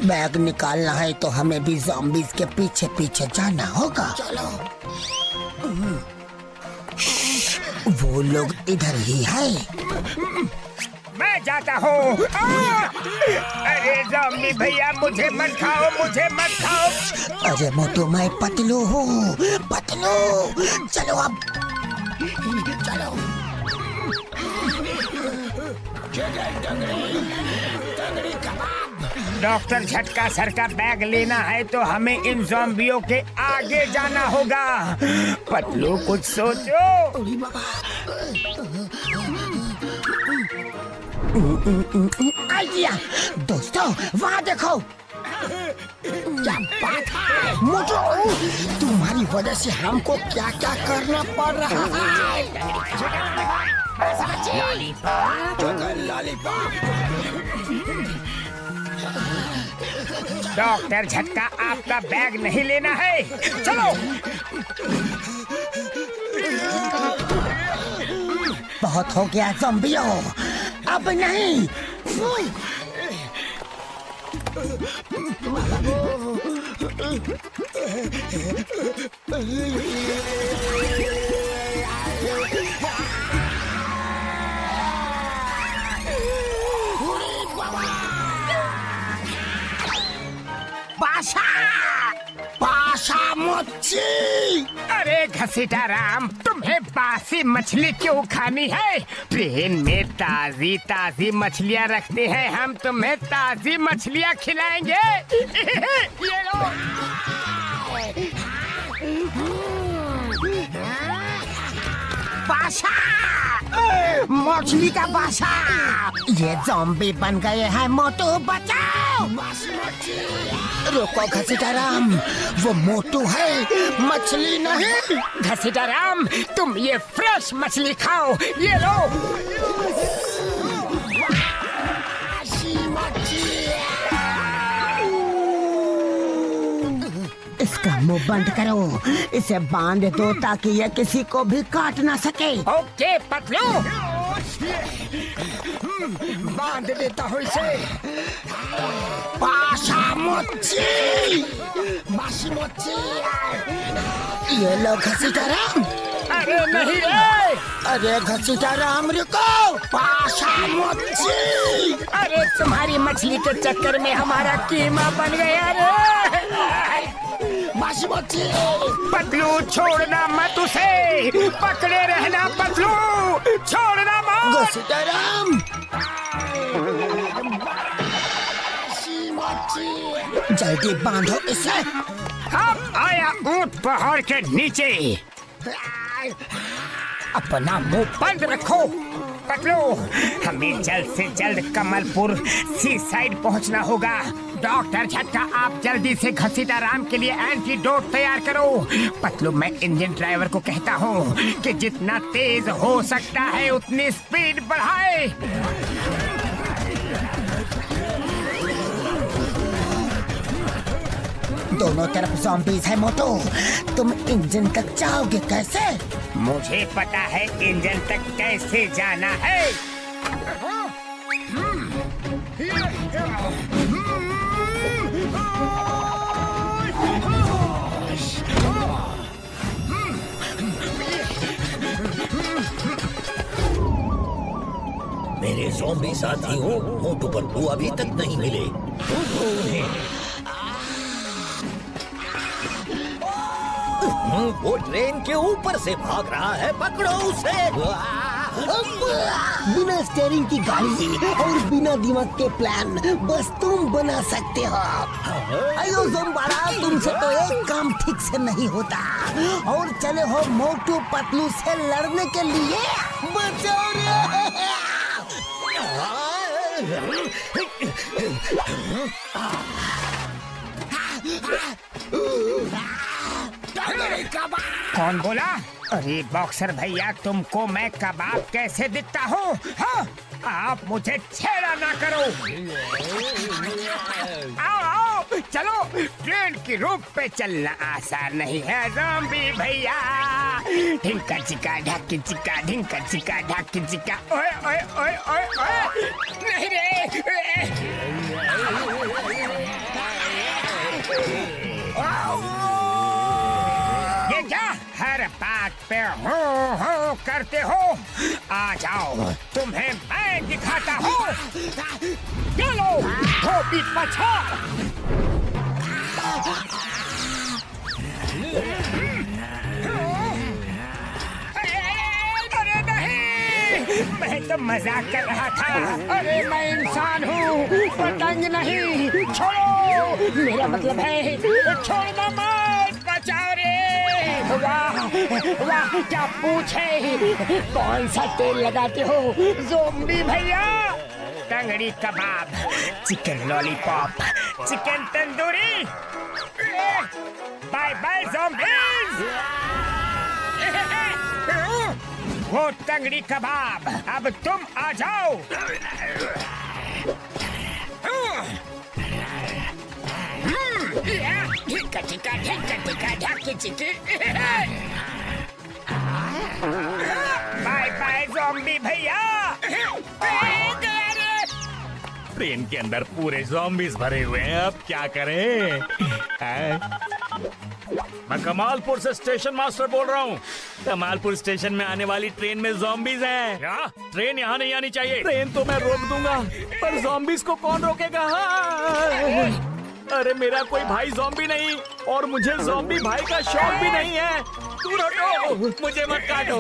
बैग निकालना है तो हमें भी ज़ॉम्बीज़ के पीछे पीछे जाना होगा। चलो। वो लोग इधर ही है। मैं जाता हूँ। अरे ज़ॉम्बी भैया मुझे मत खाओ, मुझे मत खाओ। अरे मोटू मैं पतलू हूँ, पतलू। चलो अब, चलो। डॉक्टर झटका सर का बैग लेना है तो हमें इन ज़ॉम्बियों के आगे जाना होगा। पतलू कुछ सोचो। आइडिया दोस्तों, वहाँ देखो। क्या बात है मोटू, तुम्हारी वजह से हमको क्या क्या करना पड़ रहा है। डॉक्टर झटका आपका बैग नहीं लेना है, चलो। बहुत हो गया ज़ॉम्बियों, अब नहीं। पाशा मच्छी। अरे घसीटा राम, तुम्हें बासी मछली क्यों खानी है? ट्रेन में ताजी ताजी मछलियाँ रखते हैं हम, तुम्हें ताजी मछलियाँ खिलाएंगे। ये लो। पाशा, मछली का पाशा। ये ज़ॉम्बी बन गए हैं मोटू, बचाओ। रुको घसीटाराम, वो मोटू है, मछली नहीं। घसीटाराम, तुम ये फ्रेश मछली खाओ, ये लो। इसका मुंह बंद करो, इसे बांध दो ताकि ये किसी को भी काट ना सके। ओके पतलू, बांध देता हूँ इसे। पाशा मच्छी, बासी मच्छी। ये लो घसीटाराम। अरे नहीं रे। अरे घसीटाराम रुको, पाशा मच्छी। अरे तुम्हारी मछली के चक्कर में हमारा कीमा बन गया रे। बासी मच्छी। पतलू छोड़ना मत उसे, पकड़े रहना पतलू, छोड़ना मत। घसीटाराम, जल्दी बांधो इसे। अब आया ऊंट पहाड़ के नीचे। अपना मुंह बंद रखो पतलू, हमें जल्द से जल्द कमलपुर सी साइड पहुंचना होगा। डॉक्टर झटका, आप जल्दी से घसीटाराम के लिए एंटीडोट तैयार करो। पतलू, मैं इंजन ड्राइवर को कहता हूँ कि जितना तेज हो सकता है उतनी स्पीड बढ़ाए। दोनों तरफ ज़ॉम्बीज़ है मोटू, तुम इंजन तक जाओगे कैसे? मुझे पता है इंजन तक कैसे जाना है। मेरे ज़ॉम्बी साथियों, मोटू पतलू अभी तक नहीं मिले। वो ट्रेन के ऊपर से भाग रहा है, पकड़ो उसे। बिना स्टीयरिंग की गाड़ी और बिना दिमाग के प्लान बस तुम बना सकते हो। अयो ज़ोंबाड़ा, तुमसे तो एक काम ठीक से नहीं होता और चले हो मोटू पतलू से लड़ने के लिए। बचाओ रे! कौन बोला? अरे बॉक्सर भैया, तुमको मैं कबाब कैसे दिखता हूँ? हाँ? आप मुझे छेड़ा ना करो। आओ आओ, चलो। ट्रेन की रूप पे चलना आसान नहीं है ज़ॉम्बी भैया। ढिंका चिका ढाकी चिका, ढिंका चिका ढाकी चिका। ओए ओए ओए ओए ओए, नहीं रे। ये क्या हर बात पे हो करते हो? आ जाओ, तुम्हें मैं दिखाता हूँ। चलो, धोबी पछाड़। अरे नहीं, मैं तो मजाक कर रहा था। अरे मैं इंसान हूँ, पतंग नहीं। छोड़ो, मेरा मतलब है छोड़ना मत, बचाओ रे। वाह वाह, क्या पूछे? कौन सा तेल लगाते हो ज़ॉम्बी भैया? टंगड़ी kebab, chicken lollipop, chicken tandoori. Bye bye zombies. वो टंगड़ी कबाब, अब तुम आ जाओ। ढिंका चिका ढिंका चिका ढाकी चिकी। बाय बाय ज़ॉम्बी भैया। ट्रेन के अंदर पूरे ज़ॉम्बीज़ भरे हुए हैं, अब क्या करें? मैं कमालपुर से स्टेशन मास्टर बोल रहा हूँ। कमालपुर स्टेशन में आने वाली ट्रेन में ज़ॉम्बीज़ हैं। क्या? ट्रेन यहाँ नहीं आनी चाहिए। ट्रेन तो मैं रोक दूंगा, पर ज़ॉम्बीज़ को कौन रोकेगा? अरे मेरा कोई भाई ज़ॉम्बी नहीं, और मुझे ज़ॉम्बी भाई का शौक भी नहीं है। दूर हटो, मुझे मत काटो।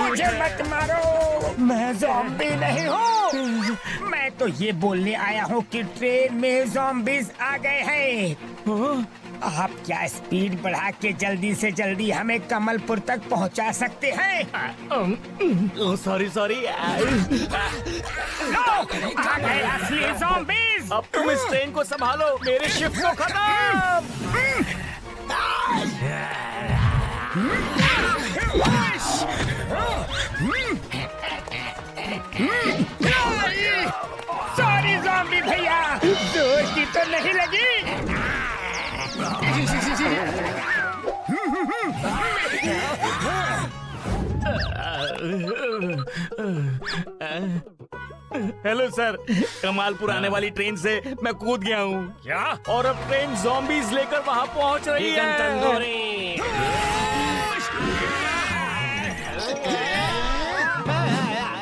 मुझे मत मारो, मैं ज़ॉम्बी नहीं हूँ। मैं तो ये बोलने आया हूँ कि ट्रेन में ज़ॉम्बीज़ आ गए हैं। आप क्या स्पीड बढ़ा के जल्दी से जल्दी हमें कमलपुर तक पहुँचा सकते हैं? Sorry sorry. आ गए असली ज़ॉम्बीज़। अब तुम इस ट्रेन को संभालो, मेरी शिफ्ट को खत्म। सॉरी ज़ॉम्बी भैया, जोर की तो नहीं लगी। हेलो सर, कमालपुर आने वाली ट्रेन से मैं कूद गया हूँ। क्या? और अब ट्रेन ज़ॉम्बीज़ लेकर वहाँ पहुँच रही है।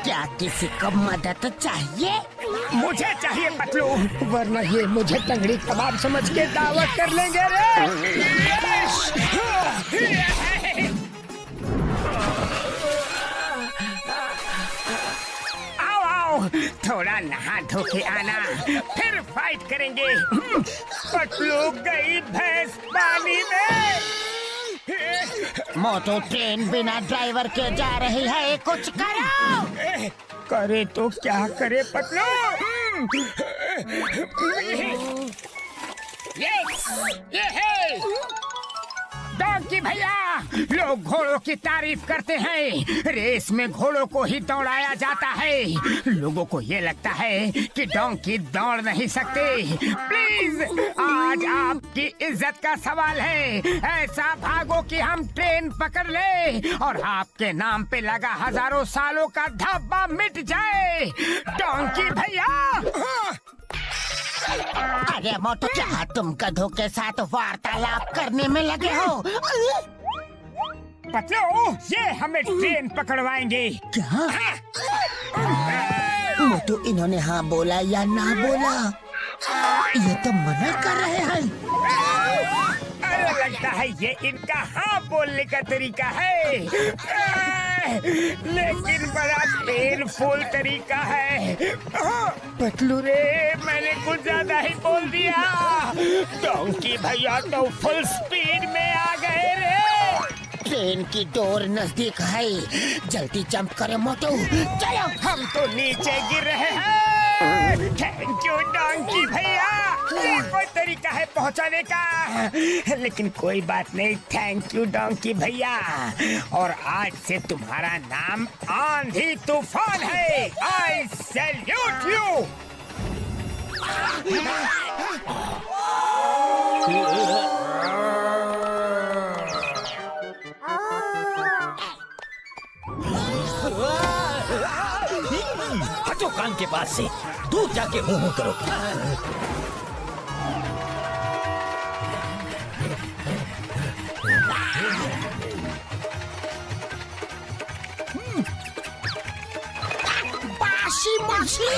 क्या किसी को मदद चाहिए? मुझे चाहिए पतलू, वरना ये मुझे टंगड़ी कबाब समझ के दावत कर लेंगे रे। आओ आओ, थोड़ा नहा धो के आना, फिर फाइट करेंगे। पतलू गई भैंस पानी में। मोटो ट्रेन बिना ड्राइवर के जा रही है, कुछ करो। करे तो क्या करे पतलू? ये है डॉन्की भैया। लोग घोड़ों की तारीफ करते हैं, रेस में घोड़ों को ही दौड़ाया जाता है। लोगों को ये लगता है कि डॉन्की दौड़ नहीं सकते। प्लीज, आज आपकी इज्जत का सवाल है। ऐसा भागो कि हम ट्रेन पकड़ ले और आपके नाम पे लगा हजारों सालों का धब्बा मिट जाए। डॉन्की भैया। अरे मोटू, क्या तुम गधों के साथ वार्तालाप करने में लगे हो? पतलू, ये हमें ट्रेन पकड़वाएंगे। क्या? मोटू, इन्होंने हाँ बोला या ना बोला? ये तो मना कर रहे हैं। अरे लगता है ये इनका हाँ बोलने का तरीका है। है, लेकिन बड़ा पेनफुल तरीका है। पतलू रे, मैंने कुछ ज्यादा ही बोल दिया। डोंकी भैया तो फुल स्पीड में आ गए रे। ट्रेन की डोर नजदीक है, जल्दी जंप करे मोटू। चलो, हम तो नीचे गिर रहे हैं। थैंक यू डोंकी भैया, ये कोई तरीका है पहुंचाने का। लेकिन कोई बात नहीं, थैंक यू डोंकी भैया। और आज से तुम्हारा नाम आंधी तूफान है। आई सैल्यूट यू। हटो कान के पास से, दूर जाके मुंह करो। बासी मछली।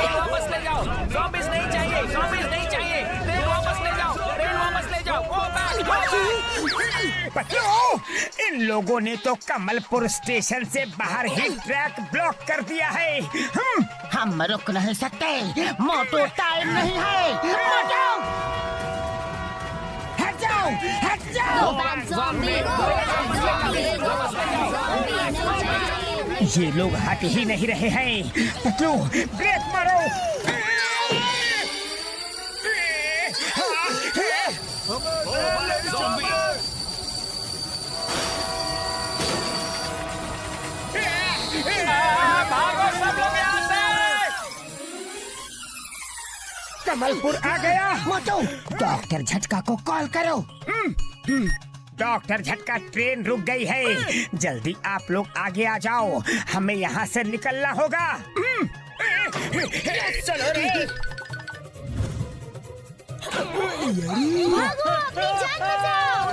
वापस ले जाओ, ज़ॉम्बीज़ नहीं चाहिए, ज़ॉम्बीज़ नहीं चाहिए। ट्रेन वापस ले जाओ, ट्रेन वापस ले जाओ। Go back, go back. Patlu, इन लोगों ने तो कमलपुर स्टेशन से बाहर ही ट्रैक ब्लॉक कर दिया है। हम रुक नहीं सकते, मोटू टाइम नहीं है। मोटू, हट जाओ, हट जाओ। ये लोग हट ही नहीं रहे हैं। पतलू, ब्रेक मारो। भागो सब लोग यहाँ से। कमलपुर आ गया। मोटू, डॉक्टर झटका को कॉल करो। डॉक्टर झटका, ट्रेन रुक गई है। जल्दी आप लोग आगे आ जाओ, हमें यहाँ से निकलना होगा। चलो रे। भागो, अपनी जान बचाओ।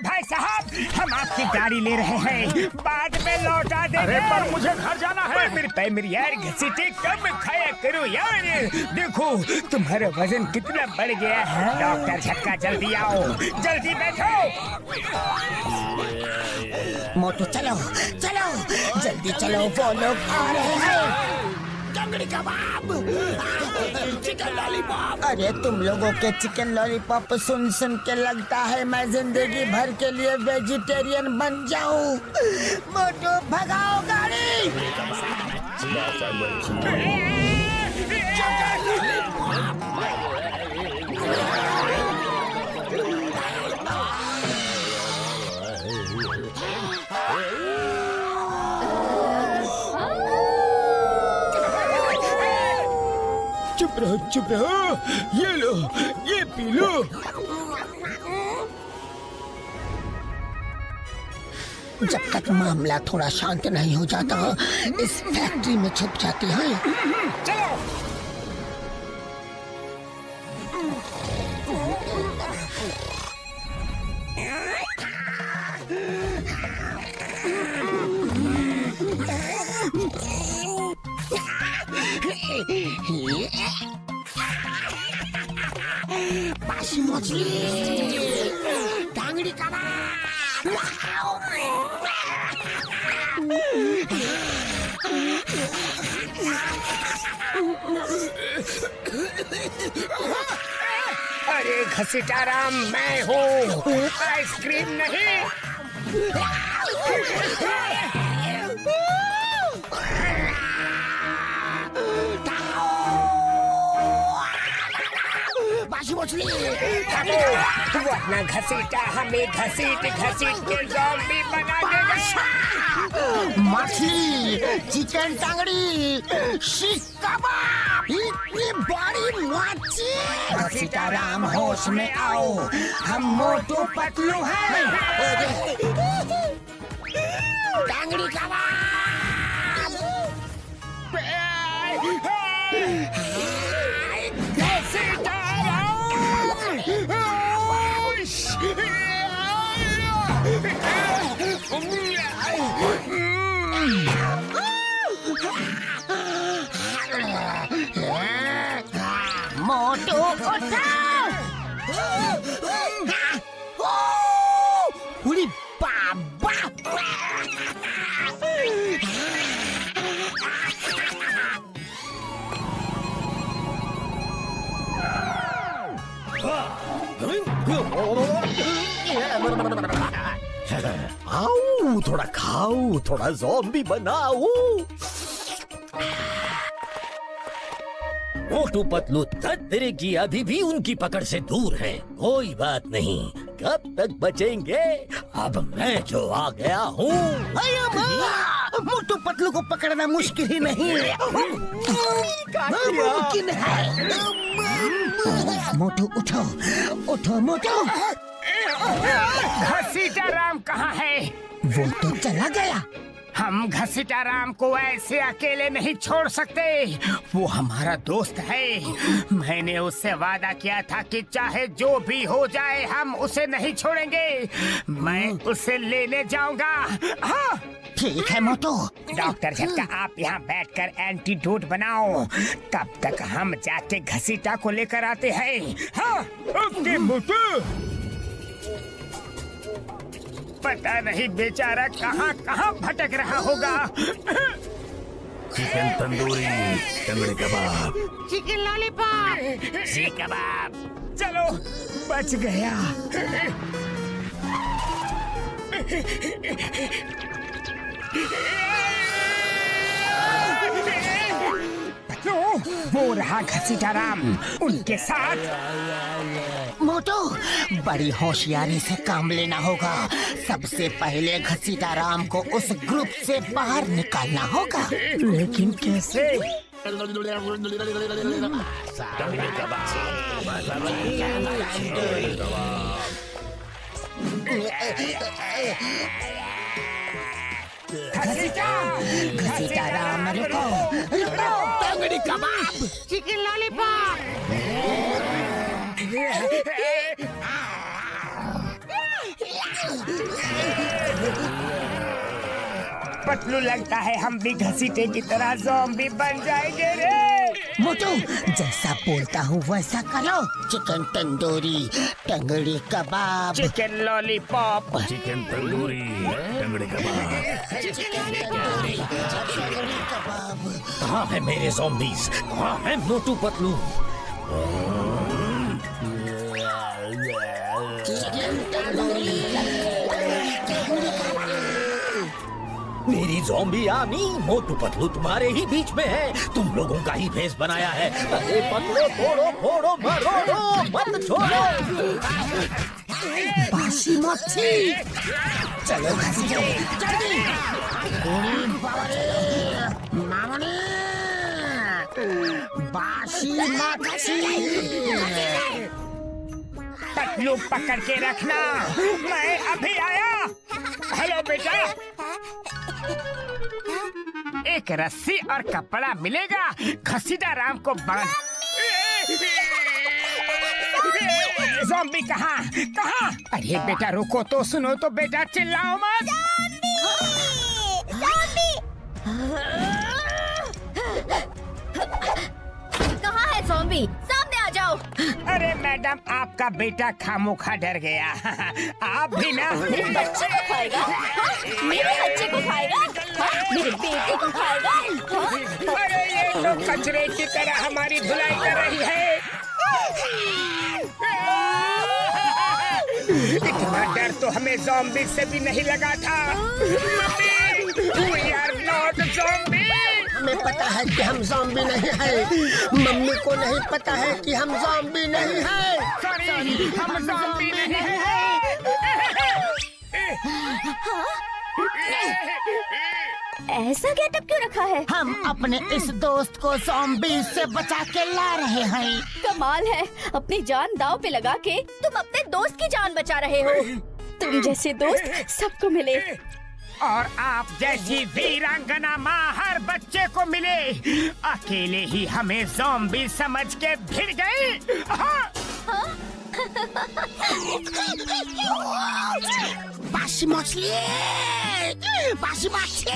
भाई साहब, हम आपकी गाड़ी ले रहे हैं, बाद में लौटा देंगे। अरे पर मुझे घर जाना है। मेरे पे मेरी यार घसीटे कम खाया करो यार। देखो तुम्हारा वजन कितना बढ़ गया है। डॉक्टर झटका, जल्दी आओ, जल्दी बैठो। मोटू चलो, चलो, जल्दी चलो, वो लोग आ रहे हैं। टंगड़ी कबाब, चिकन लॉलीपॉप। अरे तुम लोगों के चिकन लॉलीपॉप सुन सुन के लगता है मैं जिंदगी भर के लिए वेजिटेरियन बन जाऊं। मोटू भगाओ गाड़ी। चुप रहो, ये लो, ये पी लो। जब तक मामला थोड़ा शांत नहीं हो जाता, इस फैक्ट्री में छुप जाती है। चलो। बासी मछली, टांगड़ी कबाब। अरे घसीटाराम, मैं हूँ, आइसक्रीम नहीं। बासी मछली, वरना घसीटा हमें घसीट घसीट के ज़ॉम्बी बना देगा। मछली, चिकन टांगड़ी, शीख कबाब, इतनी बड़ी मछली। सीताराम होश में आओ, हम मोटू पतलू हैं। टांगड़ी कबाब। मोटू उठो! उड़ी बाबा! आओ थोड़ा खाओ, थोड़ा ज़ॉम्बी बनाओ। मोटू पतलू तंदरी की अभी भी उनकी पकड़ से दूर है। कोई बात नहीं, कब तक बचेंगे? अब मैं जो आ गया हूँ। मोटू पतलू को पकड़ना मुश्किल ही नहीं है, मुमकिन है। मोटू उठो, उठो मोटू। घसीटाराम कहाँ है? वो तो चला गया। हम घसीटाराम को ऐसे अकेले नहीं छोड़ सकते। वो हमारा दोस्त है। मैंने उससे वादा किया था कि चाहे जो भी हो जाए हम उसे नहीं छोड़ेंगे। मैं उसे लेने जाऊंगा। हाँ ठीक है मोटू। डॉक्टर झटका, आप यहाँ बैठकर एंटीडोट बनाओ। तब तक हम जाके घसीटा को लेकर आते हैं। हाँ ओके मोटू। पता नहीं बेचारा कहाँ कहाँ भटक रहा होगा। चिकन तंदूरी, टंगड़ी कबाब, चिकन लॉलीपॉप, सीख कबाब। चलो बच गया। वो रहा घसीटाराम, उनके साथ। मोटू, बड़ी होशियारी से काम लेना होगा। सबसे पहले घसीटाराम को उस ग्रुप से बाहर निकालना होगा। लेकिन कैसे? घसीटाराम रुको, रुको। टंगड़ी कबाब, चिकन लॉलीपॉप। पतलू, लगता है हम भी घसीटे की तरह ज़ॉम्बी बन जाएंगे रे। मोटू, जैसा बोलता हूँ वैसा करो। चिकन तंदूरी, टंगड़ी kebab, chicken lollipop, chicken tandoori, टंगड़ी कबाब। चिकन तंदूरी, टंगड़ी कबाब। कहाँ है मेरे ज़ॉम्बीज़? कहाँ है मोटू पतलू? चिकन तंदूरी, मेरी ज़ॉम्बी आर्मी, मोटू पतलू तुम्हारे ही बीच में है। तुम लोगों का ही भेष बनाया है। अरे पतलो, फोड़ो फोड़ो, मरोड़ो, मत छोड़ो। बासी मच्छी। चलो घसीटो, जल्दी। मामनी, बासी मच्छी। पतलू पकड़ के रखना, मैं अभी आया। हेलो बेटा। एक रस्सी और कपड़ा मिलेगा, घसीटाराम को बांध। ज़ॉम्बी कहाँ? कहाँ? अरे बेटा रुको तो, सुनो तो बेटा, चिल्लाओ मत। कहाँ है ज़ॉम्बी? सामने आ जाओ। अरे मैडम, आपका बेटा खामोखा डर गया। आप भी ना। मेरे बच्चे को खाएगा? हाँ? मेरे बच्चे को खाएगा? हाँ? मेरे बेटे को खाएगा? हाँ? अरे ये तो कचरे की तरह हमारी धुलाई कर रही है। इतना डर तो हमें ज़ॉम्बी से भी नहीं लगा था। Mummy, we are not zombie। हमें पता है कि हम ज़ॉम्बी नहीं है। मम्मी को नहीं पता है कि हम ज़ॉम्बी नहीं है। सॉरी, हम ज़ॉम्बी नहीं हैं। ऐसा गेटअप क्यों रखा है? हम अपने इस दोस्त को ज़ॉम्बी से बचा के ला रहे हैं। कमाल है, अपनी जान दांव पे लगा के तुम अपने दोस्त की जान बचा रहे हो। तुम जैसे दोस्त सबको मिले। और आप जैसी वीरांगना माँ हर बच्चे को मिले। अकेले ही हमें ज़ॉम्बी समझ के भिड़ गई। हाँ? बस बासी मछली, बासी मछली।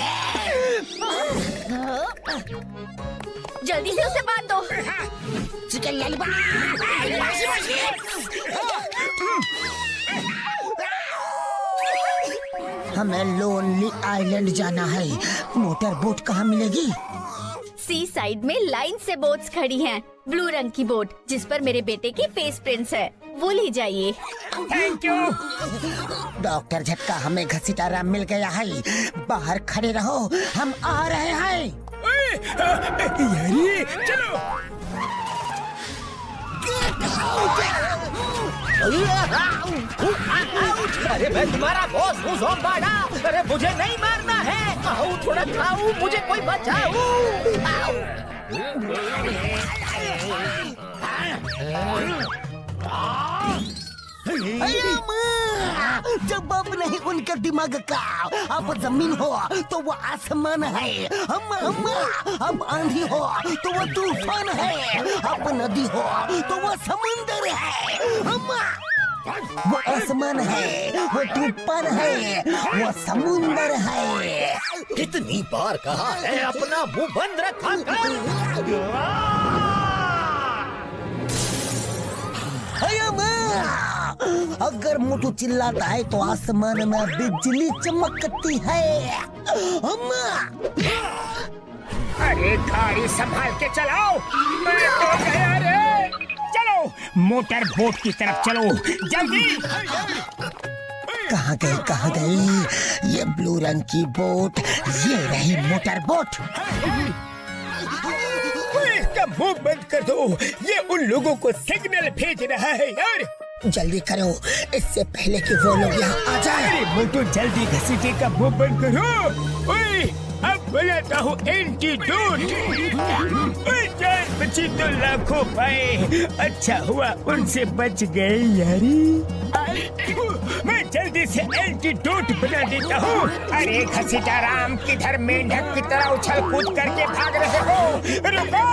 जल्दी से उसे बांध दो। चिकन लॉलीपॉप, बासी मछली। हमें लोनली आइलैंड जाना है। मोटर बोट कहाँ मिलेगी? सी साइड में लाइन से बोट्स खड़ी हैं। ब्लू रंग की बोट जिस पर मेरे बेटे की फेस प्रिंट्स है, वो ले जाइए। Thank you. डॉक्टर झटका, हमें घसीटाराम मिल गया है। बाहर खड़े रहो, हम आ रहे हैं। यारी चलो। अरे मैं तुम्हारा बॉस हूँ ज़ोंबाड़ा। अरे मुझे नहीं मारना है। आओ थोड़ा खाओ, मुझे कोई बचाओ। जब अब नहीं उनका दिमाग का, अब जमीन हो तो वो आसमान है। अब आंधी हो तो वो तूफान है। अब नदी हो तो वो समुंदर है। वो आसमान है, वो तूफान है, वो समुंदर है। कितनी बार कहा है अपना मुंह बंद रखा कर। अगर मोटू चिल्लाता है तो आसमान में बिजली चमकती है। अरे गाड़ी संभाल के चलाओ, मैं तो गया रे। चलो मोटर बोट की तरफ चलो, जल्दी। कहाँ गई ये ब्लू रंग की बोट? ये रही मोटर बोट। इसका मुंह बंद कर दो, ये उन लोगों को सिग्नल भेज रहा है यार। जल्दी करो, इससे पहले कि वो लोग यहाँ आ जाए। अरे मोटू जल्दी घसीटे का मुंह बंद करो। ओए अब बनाता हूँ एंटीडोट। जान बची तो लाखों पाए। अच्छा हुआ उनसे बच गए यारी। मैं जल्दी से एंटीडोट बना देता हूँ। अरे घसीटाराम किधर मेंढक की तरह उछल कूद करके भाग रहे हो? रुको,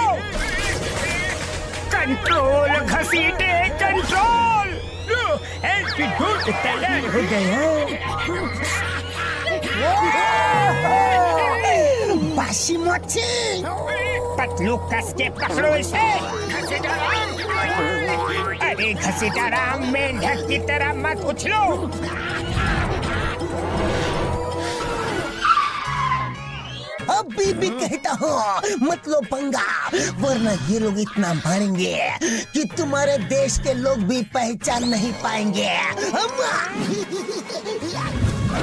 कंट्रोल घसीटे कंट्रोल। एंटीडोट तैयार हो गया। बासी मच्छी, पतलू कस के पकड़ो इसे। अरे घसीटाराम मेंढक की तरह मत उछलो। अभी भी कहता हूँ मत लो पंगा, वरना ये लोग इतना मारेंगे कि तुम्हारे देश के लोग भी पहचान नहीं पाएंगे।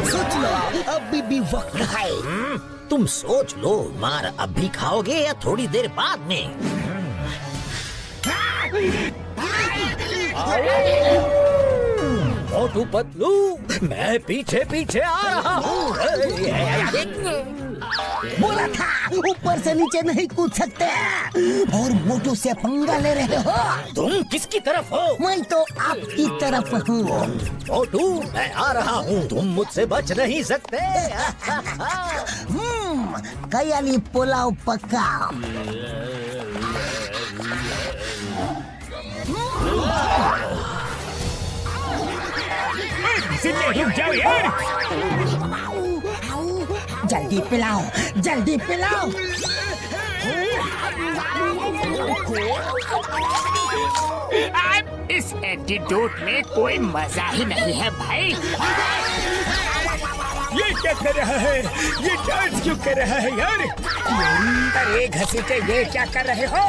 सोच लो, अभी भी वक्त है। तुम सोच लो, मार अब भी खाओगे या थोड़ी देर बाद में? मोटू पतलू, मैं पीछे पीछे आ रहा हूँ। बोला था ऊपर से नीचे नहीं कूद सकते, और मोटू से पंगा ले रहे हो। तुम किसकी तरफ हो? मैं तो आपकी तरफ हूँ। मोटू, मैं आ रहा हूँ, तुम मुझसे बच नहीं सकते। कयाली पुलाव पक्का। रुक जाओ यार। जल्दी पिलाओ, जल्दी पिलाओ। इस एंटीडोट में कोई मजा ही नहीं है भाई। ये क्या कर रहा है? ये डांस क्यों कर रहा है यार? अरे घसीटे, ये क्या कर रहे हो?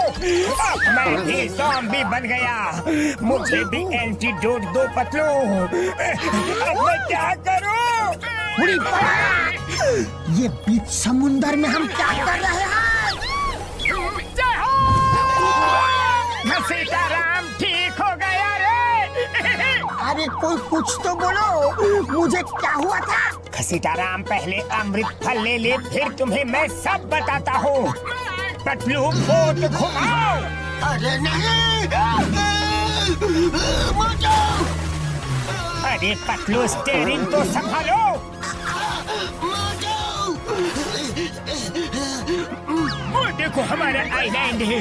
अब मैं भी ज़ॉम्बी बन गया। मुझे भी एंटीडोट दो पतलू। अब मैं क्या करूं? ये बीच समुंदर में हम क्या कर रहे हैं? घसीटाराम ठीक हो गया रे। अरे कोई कुछ तो बोलो, मुझे क्या हुआ था? घसीटाराम, पहले अमृत फल ले ले, फिर तुम्हें मैं सब बताता हूँ। पतलू बोट घुमाओ। अरे नहीं, अरे पतलू स्टीयरिंग तो संभालो। वो देखो हमारा आइलैंड है,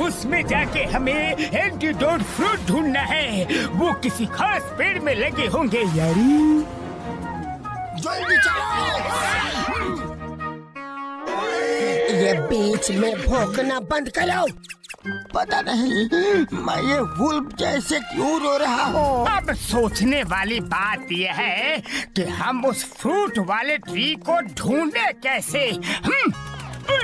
उसमें जाके हमें एंटीडोट फ्रूट ढूंढना है। वो किसी खास पेड़ में लगे होंगे यारी। जल्दी चलो। ये बीच में भौंकना बंद करो। पता नहीं मैं ये वुल्फ जैसे क्यों रो रहा हूँ। अब सोचने वाली बात यह है कि हम उस फ्रूट वाले ट्री को ढूंढे कैसे।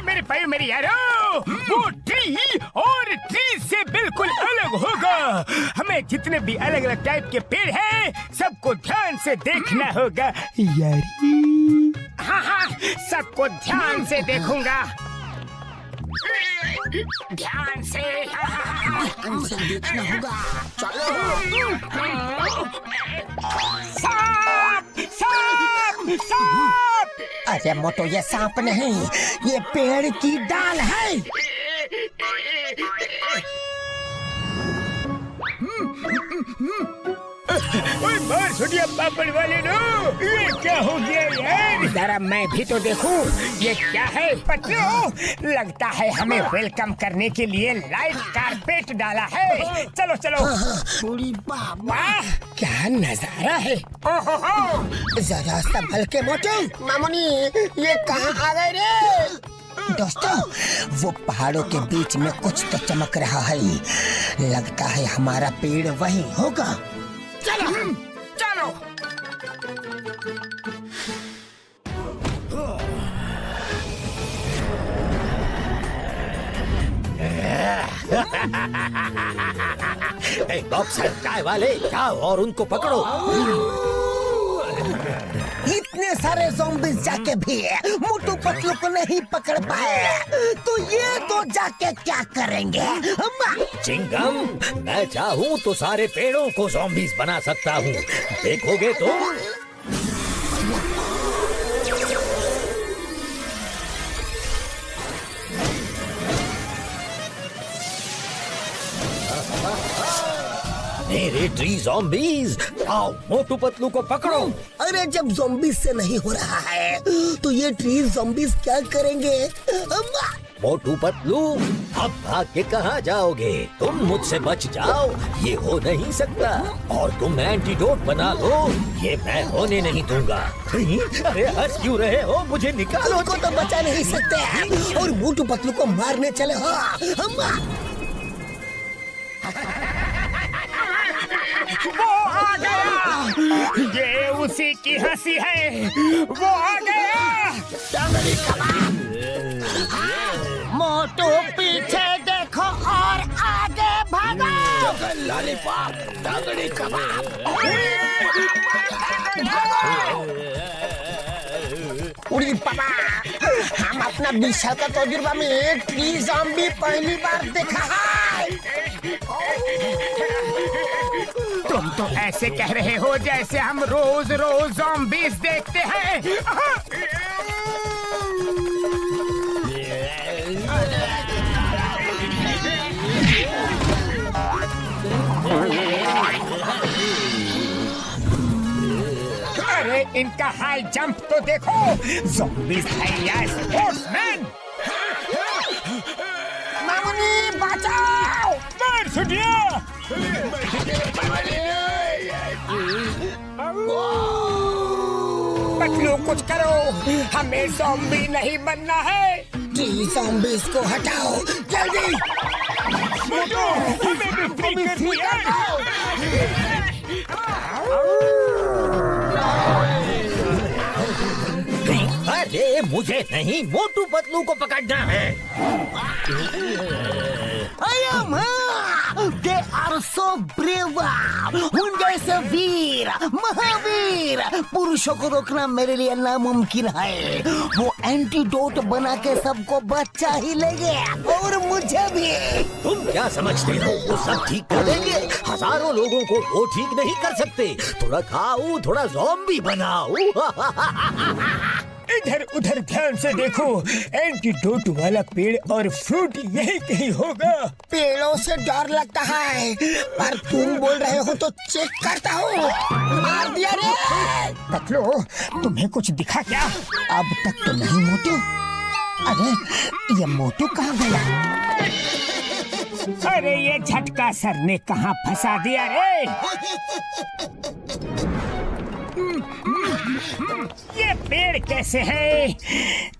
मेरे भाई मेरी यारो, वो ट्री और ट्री से बिल्कुल अलग होगा। हमें जितने भी अलग अलग टाइप के पेड़ हैं सबको ध्यान से देखना होगा यारी। हाँ हाँ, सबको ध्यान से देखूंगा, ध्यान से। हमसे देखना होगा। चलो। सांप सांप सांप। अरे मोटो, ये सांप नहीं, ये पेड़ की डाल है। मार छुटिया पापड़ वाले नो, ये क्या हो गया यार? जरा मैं भी तो देखूं, ये क्या है? पत्रों, लगता है हमें वेलकम करने के लिए लाइट कारपेट डाला है। चलो चलो। वाह, क्या नजारा है। ओहो, जरा संभल के मोटू। मामुनी, ये कहाँ आ गए रे? दोस्तों, वो पहाड़ों के बीच में कुछ तो चमक रहा है। लगता है हमारा पेड़ वहीं होगा। चलो चलो। बॉक्सर काय वाले, जाओ और उनको पकड़ो। इतने सारे ज़ॉम्बीज़ जाके भी मोटू पतलू को नहीं पकड़ पाए, तो ये तो जाके क्या करेंगे? चिंगम, मैं चाहूँ तो सारे पेड़ों को ज़ॉम्बीज़ बना सकता हूँ, देखोगे तुम? मेरे ट्री ज़ॉम्बीज़, आओ मोटू पतलू को पकड़ो। अरे जब ज़ॉम्बीज़ से नहीं हो रहा है तो ये ट्री ज़ॉम्बीज़ क्या करेंगे? मोटू पतलू, अब भाग के कहाँ जाओगे? तुम मुझसे बच जाओ, ये हो नहीं सकता। और तुम एंटीडोट बना लो, ये मैं होने नहीं दूंगा। अरे हंस क्यों रहे हो? मुझे निकालो। को तो बचा नहीं सकते और मोटू पतलू को मारने चले हो। वो आ गया, ये उसी की हंसी है। वो आ गया। मोटू पीछे देखो और आगे भागो। लॉलीपॉप, तगड़ी कबाब। उड़ी पापा, हम अपना 20 साल का तजुर्बा में ट्री ज़ॉम्बी पहली बार देखा है। तुम तो ऐसे कह रहे हो जैसे हम रोज रोज ज़ॉम्बीज़ देखते हैं। अरे इनका हाई जंप तो देखो, ज़ॉम्बीज़ है या स्पोर्ट्समैन। मामुनी बचाओ! मार छुटिया। पतलू कुछ करो, हमें ज़ॉम्बी नहीं बनना है। ट्री ज़ॉम्बीज़ को हटाओ जल्दी। हमें भी फ्री कर दिया। अरे मुझे नहीं, मोटू पतलू को पकड़ना है। They are so brave. उन जैसे वीर, महावीर पुरुषों को रोकना मेरे लिए नामुमकिन है। वो एंटीडोट बना के सबको बचा ही लेंगे और मुझे भी। तुम क्या समझते हो वो सब ठीक कर देंगे? हजारों लोगों को वो ठीक नहीं कर सकते। थोड़ा खाओ, थोड़ा ज़ॉम्बी बनाओ। इधर उधर ध्यान से देखो, एंटीडोट वाला पेड़ और फ्रूट यही कहीं होगा। पेड़ों से डर लगता है, पर तुम बोल रहे हो तो चेक करता हूँ। मार दिया रे। पतलू, तुम्हें कुछ दिखा क्या? अब तक तो नहीं मोटू। अरे ये मोटू कहाँ गया? अरे ये झटका सर ने कहाँ फंसा दिया रे? ये पेड़ कैसे हैं?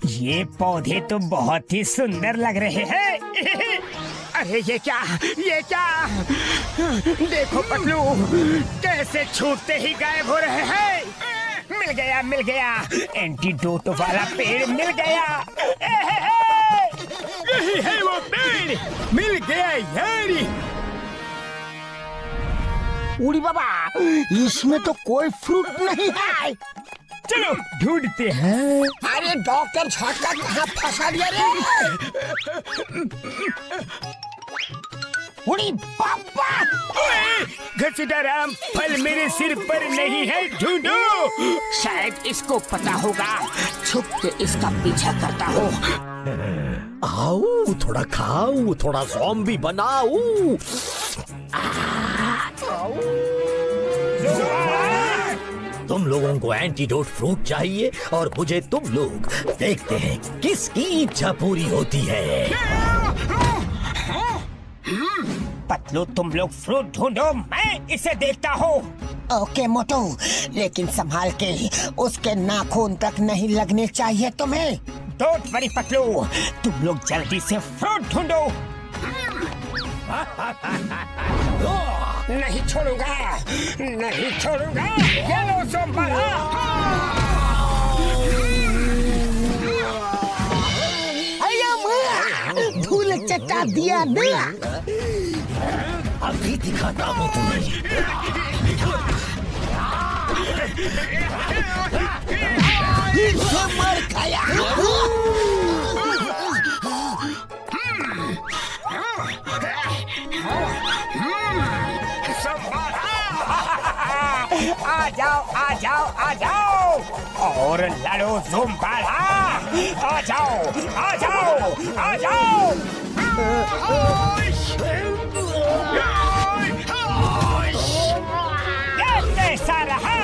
ये पौधे तो बहुत ही सुंदर लग रहे हैं। अरे ये क्या? देखो पतलू, कैसे छूटते ही गायब हो रहे हैं। मिल गया एंटीडोट वाला पेड़ मिल गया। यही है वो पेड़, मिल गया यार। उड़ी बाबा, इसमें तो कोई फ्रूट नहीं है। चलो ढूंढते हैं। अरे डॉक्टर झटका कहाँ फंसा दिया रे? उड़ी बाबा, घसीटाराम, फल मेरे सिर पर नहीं है, ढूंढो। शायद इसको पता होगा, छुप के इसका पीछा करता हो। आओ थोड़ा खाओ, थोड़ा ज़ॉम्बी बनाओ। तुम लोगों को एंटीडोट फ्रूट चाहिए और मुझे तुम लोग। देखते हैं किसकी इच्छा पूरी होती है। पतलू, तुम लोग फ्रूट ढूंढो, मैं इसे देखता हूँ। ओके मोटू, लेकिन संभाल के, उसके नाखून तक नहीं लगने चाहिए तुम्हें। डोंट वरी पतलू, तुम लोग जल्दी से फ्रूट ढूंढो। नहीं छोड़ूंगा। ये लो ज़ोंबा। धूल चटा दिया ना। अभी दिखाता हूँ तुम्हें। मर गया। आ जाओ और लड़ो ज़ोंबाला। आ जाओ। ये कैसा रहा?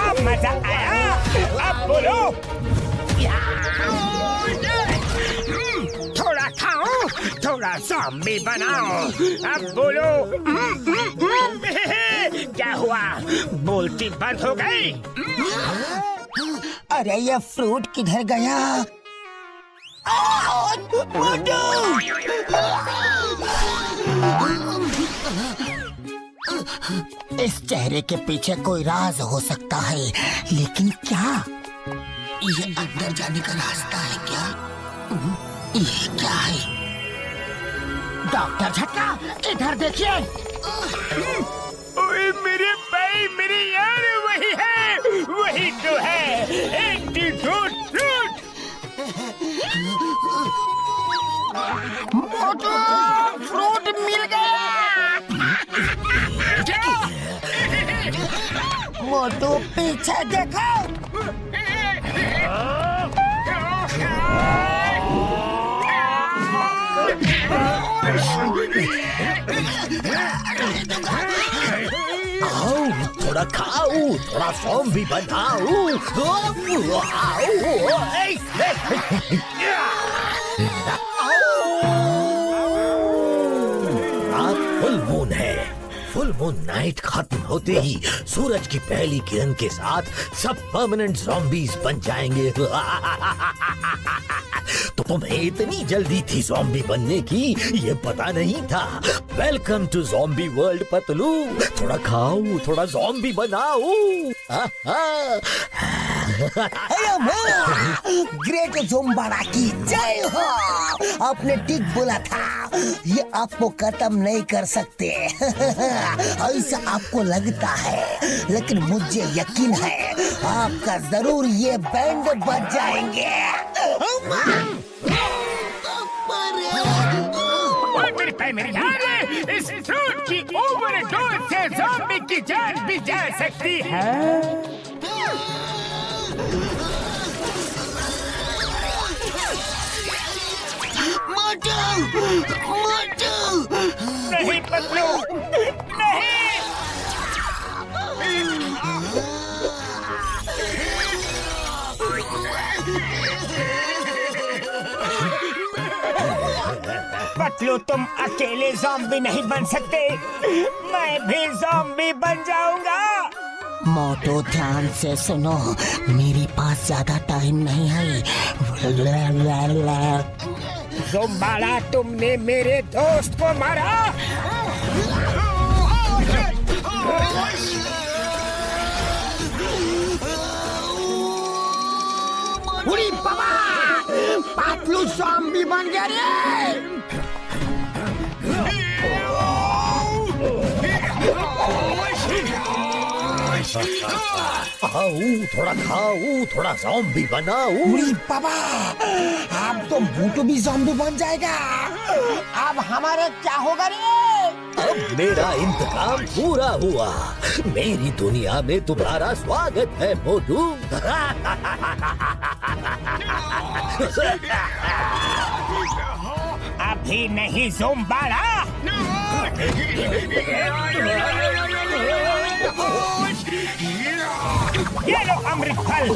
अब मजा आया? अब बोलो। थोड़ा खाओ, थोड़ा ज़ॉम्बी बनाओ। अब बोलो। क्या हुआ? बोलती बंद हो गई? अरे ये फ्रूट किधर गया? इस चेहरे के पीछे कोई राज हो सकता है, लेकिन क्या? ये अंदर जाने का रास्ता है क्या? ये क्या है? डॉक्टर झटका, इधर देखिए। ओए मेरे भाई, मेरे यार, वही तो है एंटीडोट फ्रूट। मोटू, फ्रूट मिल गया। मोटू पीछे देखो। आओ थोड़ा खाओ, थोड़ा ज़ॉम्बी बनाओ। आज फुल मून है। फुल मून नाइट खत्म होते ही सूरज की पहली किरण के साथ सब परमानेंट ज़ॉम्बीज बन जाएंगे। तो तुम्हें इतनी जल्दी थी ज़ॉम्बी बनने की, ये पता नहीं था। Welcome to zombie world Patlu. थोड़ा खाओ, थोड़ा ज़ॉम्बी बनाओ। ग्रेट ज़ोंबाला की जय हो। आपने ठीक बोला था, ये आपको खत्म नहीं कर सकते। ऐसा आपको लगता है, लेकिन मुझे यकीन है आपका जरूर ये बैंड बज जाएंगे। मेरे यार, इस फ्रूट की ओवरडोज से ज़ॉम्बी की जान भी जा सकती है। नहीं पतलू, नहीं। पतलू, तुम अकेले ज़ॉम्बी नहीं बन सकते। मैं भी ज़ॉम्बी बन जाऊंगा। मोटो ध्यान से सुनो, मेरे पास ज्यादा टाइम नहीं है। ज़ोंबाड़ा, तुमने मेरे दोस्त को मारा। उड़ी बाबा, पातलू ज़ॉम्बी बन गया रे। खाऊ थोड़ा, खाऊ थोड़ा, ज़ॉम्बी बनाऊ। उड़ी बाबा, अब तो बूटू भी ज़ॉम्बी बन जाएगा। अब हमारा क्या होगा रे? अब मेरा इंतकाम पूरा हुआ। मेरी दुनिया में तुम्हारा स्वागत है मोटू। अभी नहीं ज़ोंबाड़ा। ये लो अमृत फल,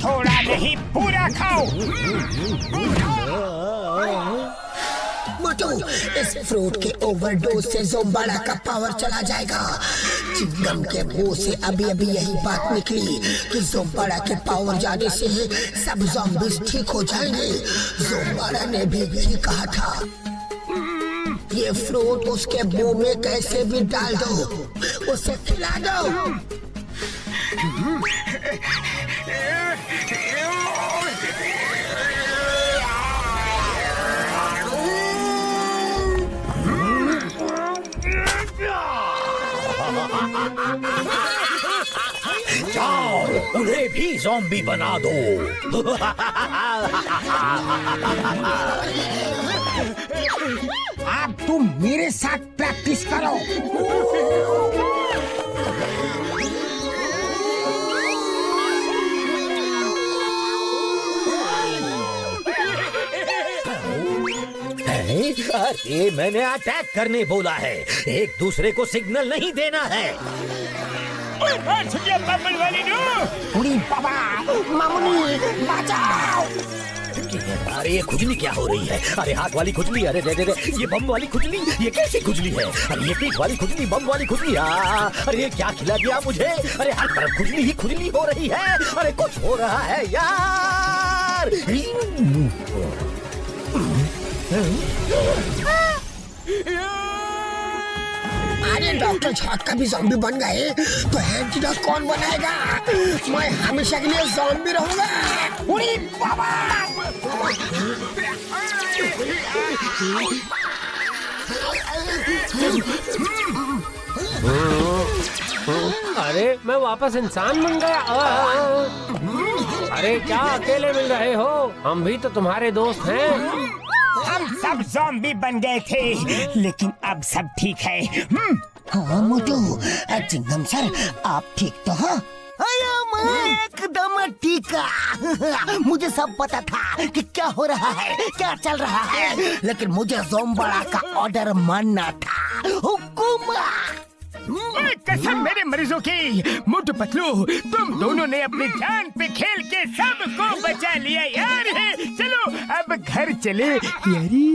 थोड़ा नहीं पूरा खाओ। मोटू, इस फ्रूट के ओवरडोज से ज़ोंबाड़ा का पावर चला जाएगा। चिंगम के मुंह से अभी अभी यही बात निकली कि ज़ोंबाड़ा के पावर जाने से सब ज़ॉम्बीज़ ठीक हो जाएंगे। ज़ोंबाड़ा ने भी यही कहा था। ये फ्रूट उसके मुंह में कैसे भी डाल दो, उसे खिला दो। जाओ, उन्हें भी ज़ॉम्बी बना दो। अब तुम मेरे साथ प्रैक्टिस करो। अरे मैंने अटैक करने बोला है, एक दूसरे को सिग्नल नहीं देना है। उड़ी बाबा, मामुनी बचाओ। अरे ये खुजली क्या हो रही है? अरे हाथ वाली खुजली, अरे दे दे दे, ये बम वाली खुजली, ये कैसी खुजली है? अरे ये पीठ वाली खुजली, बम वाली खुजली, अरे ये क्या खिला दिया मुझे? अरे हर तरफ खुजली ही खुजली हो रही है। अरे कुछ हो रहा है यार। अरे डॉक्टर छाटका भी ज़ॉम्बी बन गए, तो एंटीडोट कौन बनाएगा? मैं हमेशा के लिए ज़ॉम्बी रहूंगा। उड़ी बाबा! अरे मैं वापस इंसान बन गया। अरे क्या अकेले मिल रहे हो? हम भी तो तुम्हारे दोस्त हैं। हम सब ज़ॉम्बी बन गए थे, लेकिन अब सब ठीक है। हाँ मोटू, चिंगम सर, आप ठीक तो हो? एकदम ठीक। मुझे सब पता था कि क्या हो रहा है, क्या चल रहा है, लेकिन मुझे ज़ोंबाड़ा का ऑर्डर मानना था। हुकुम। कसम मेरे मरीजों की। मोटू पतलू, तुम दोनों ने अपनी जान पे खेल के सबको बचा लिया यार। चलो अब घर चले यारी।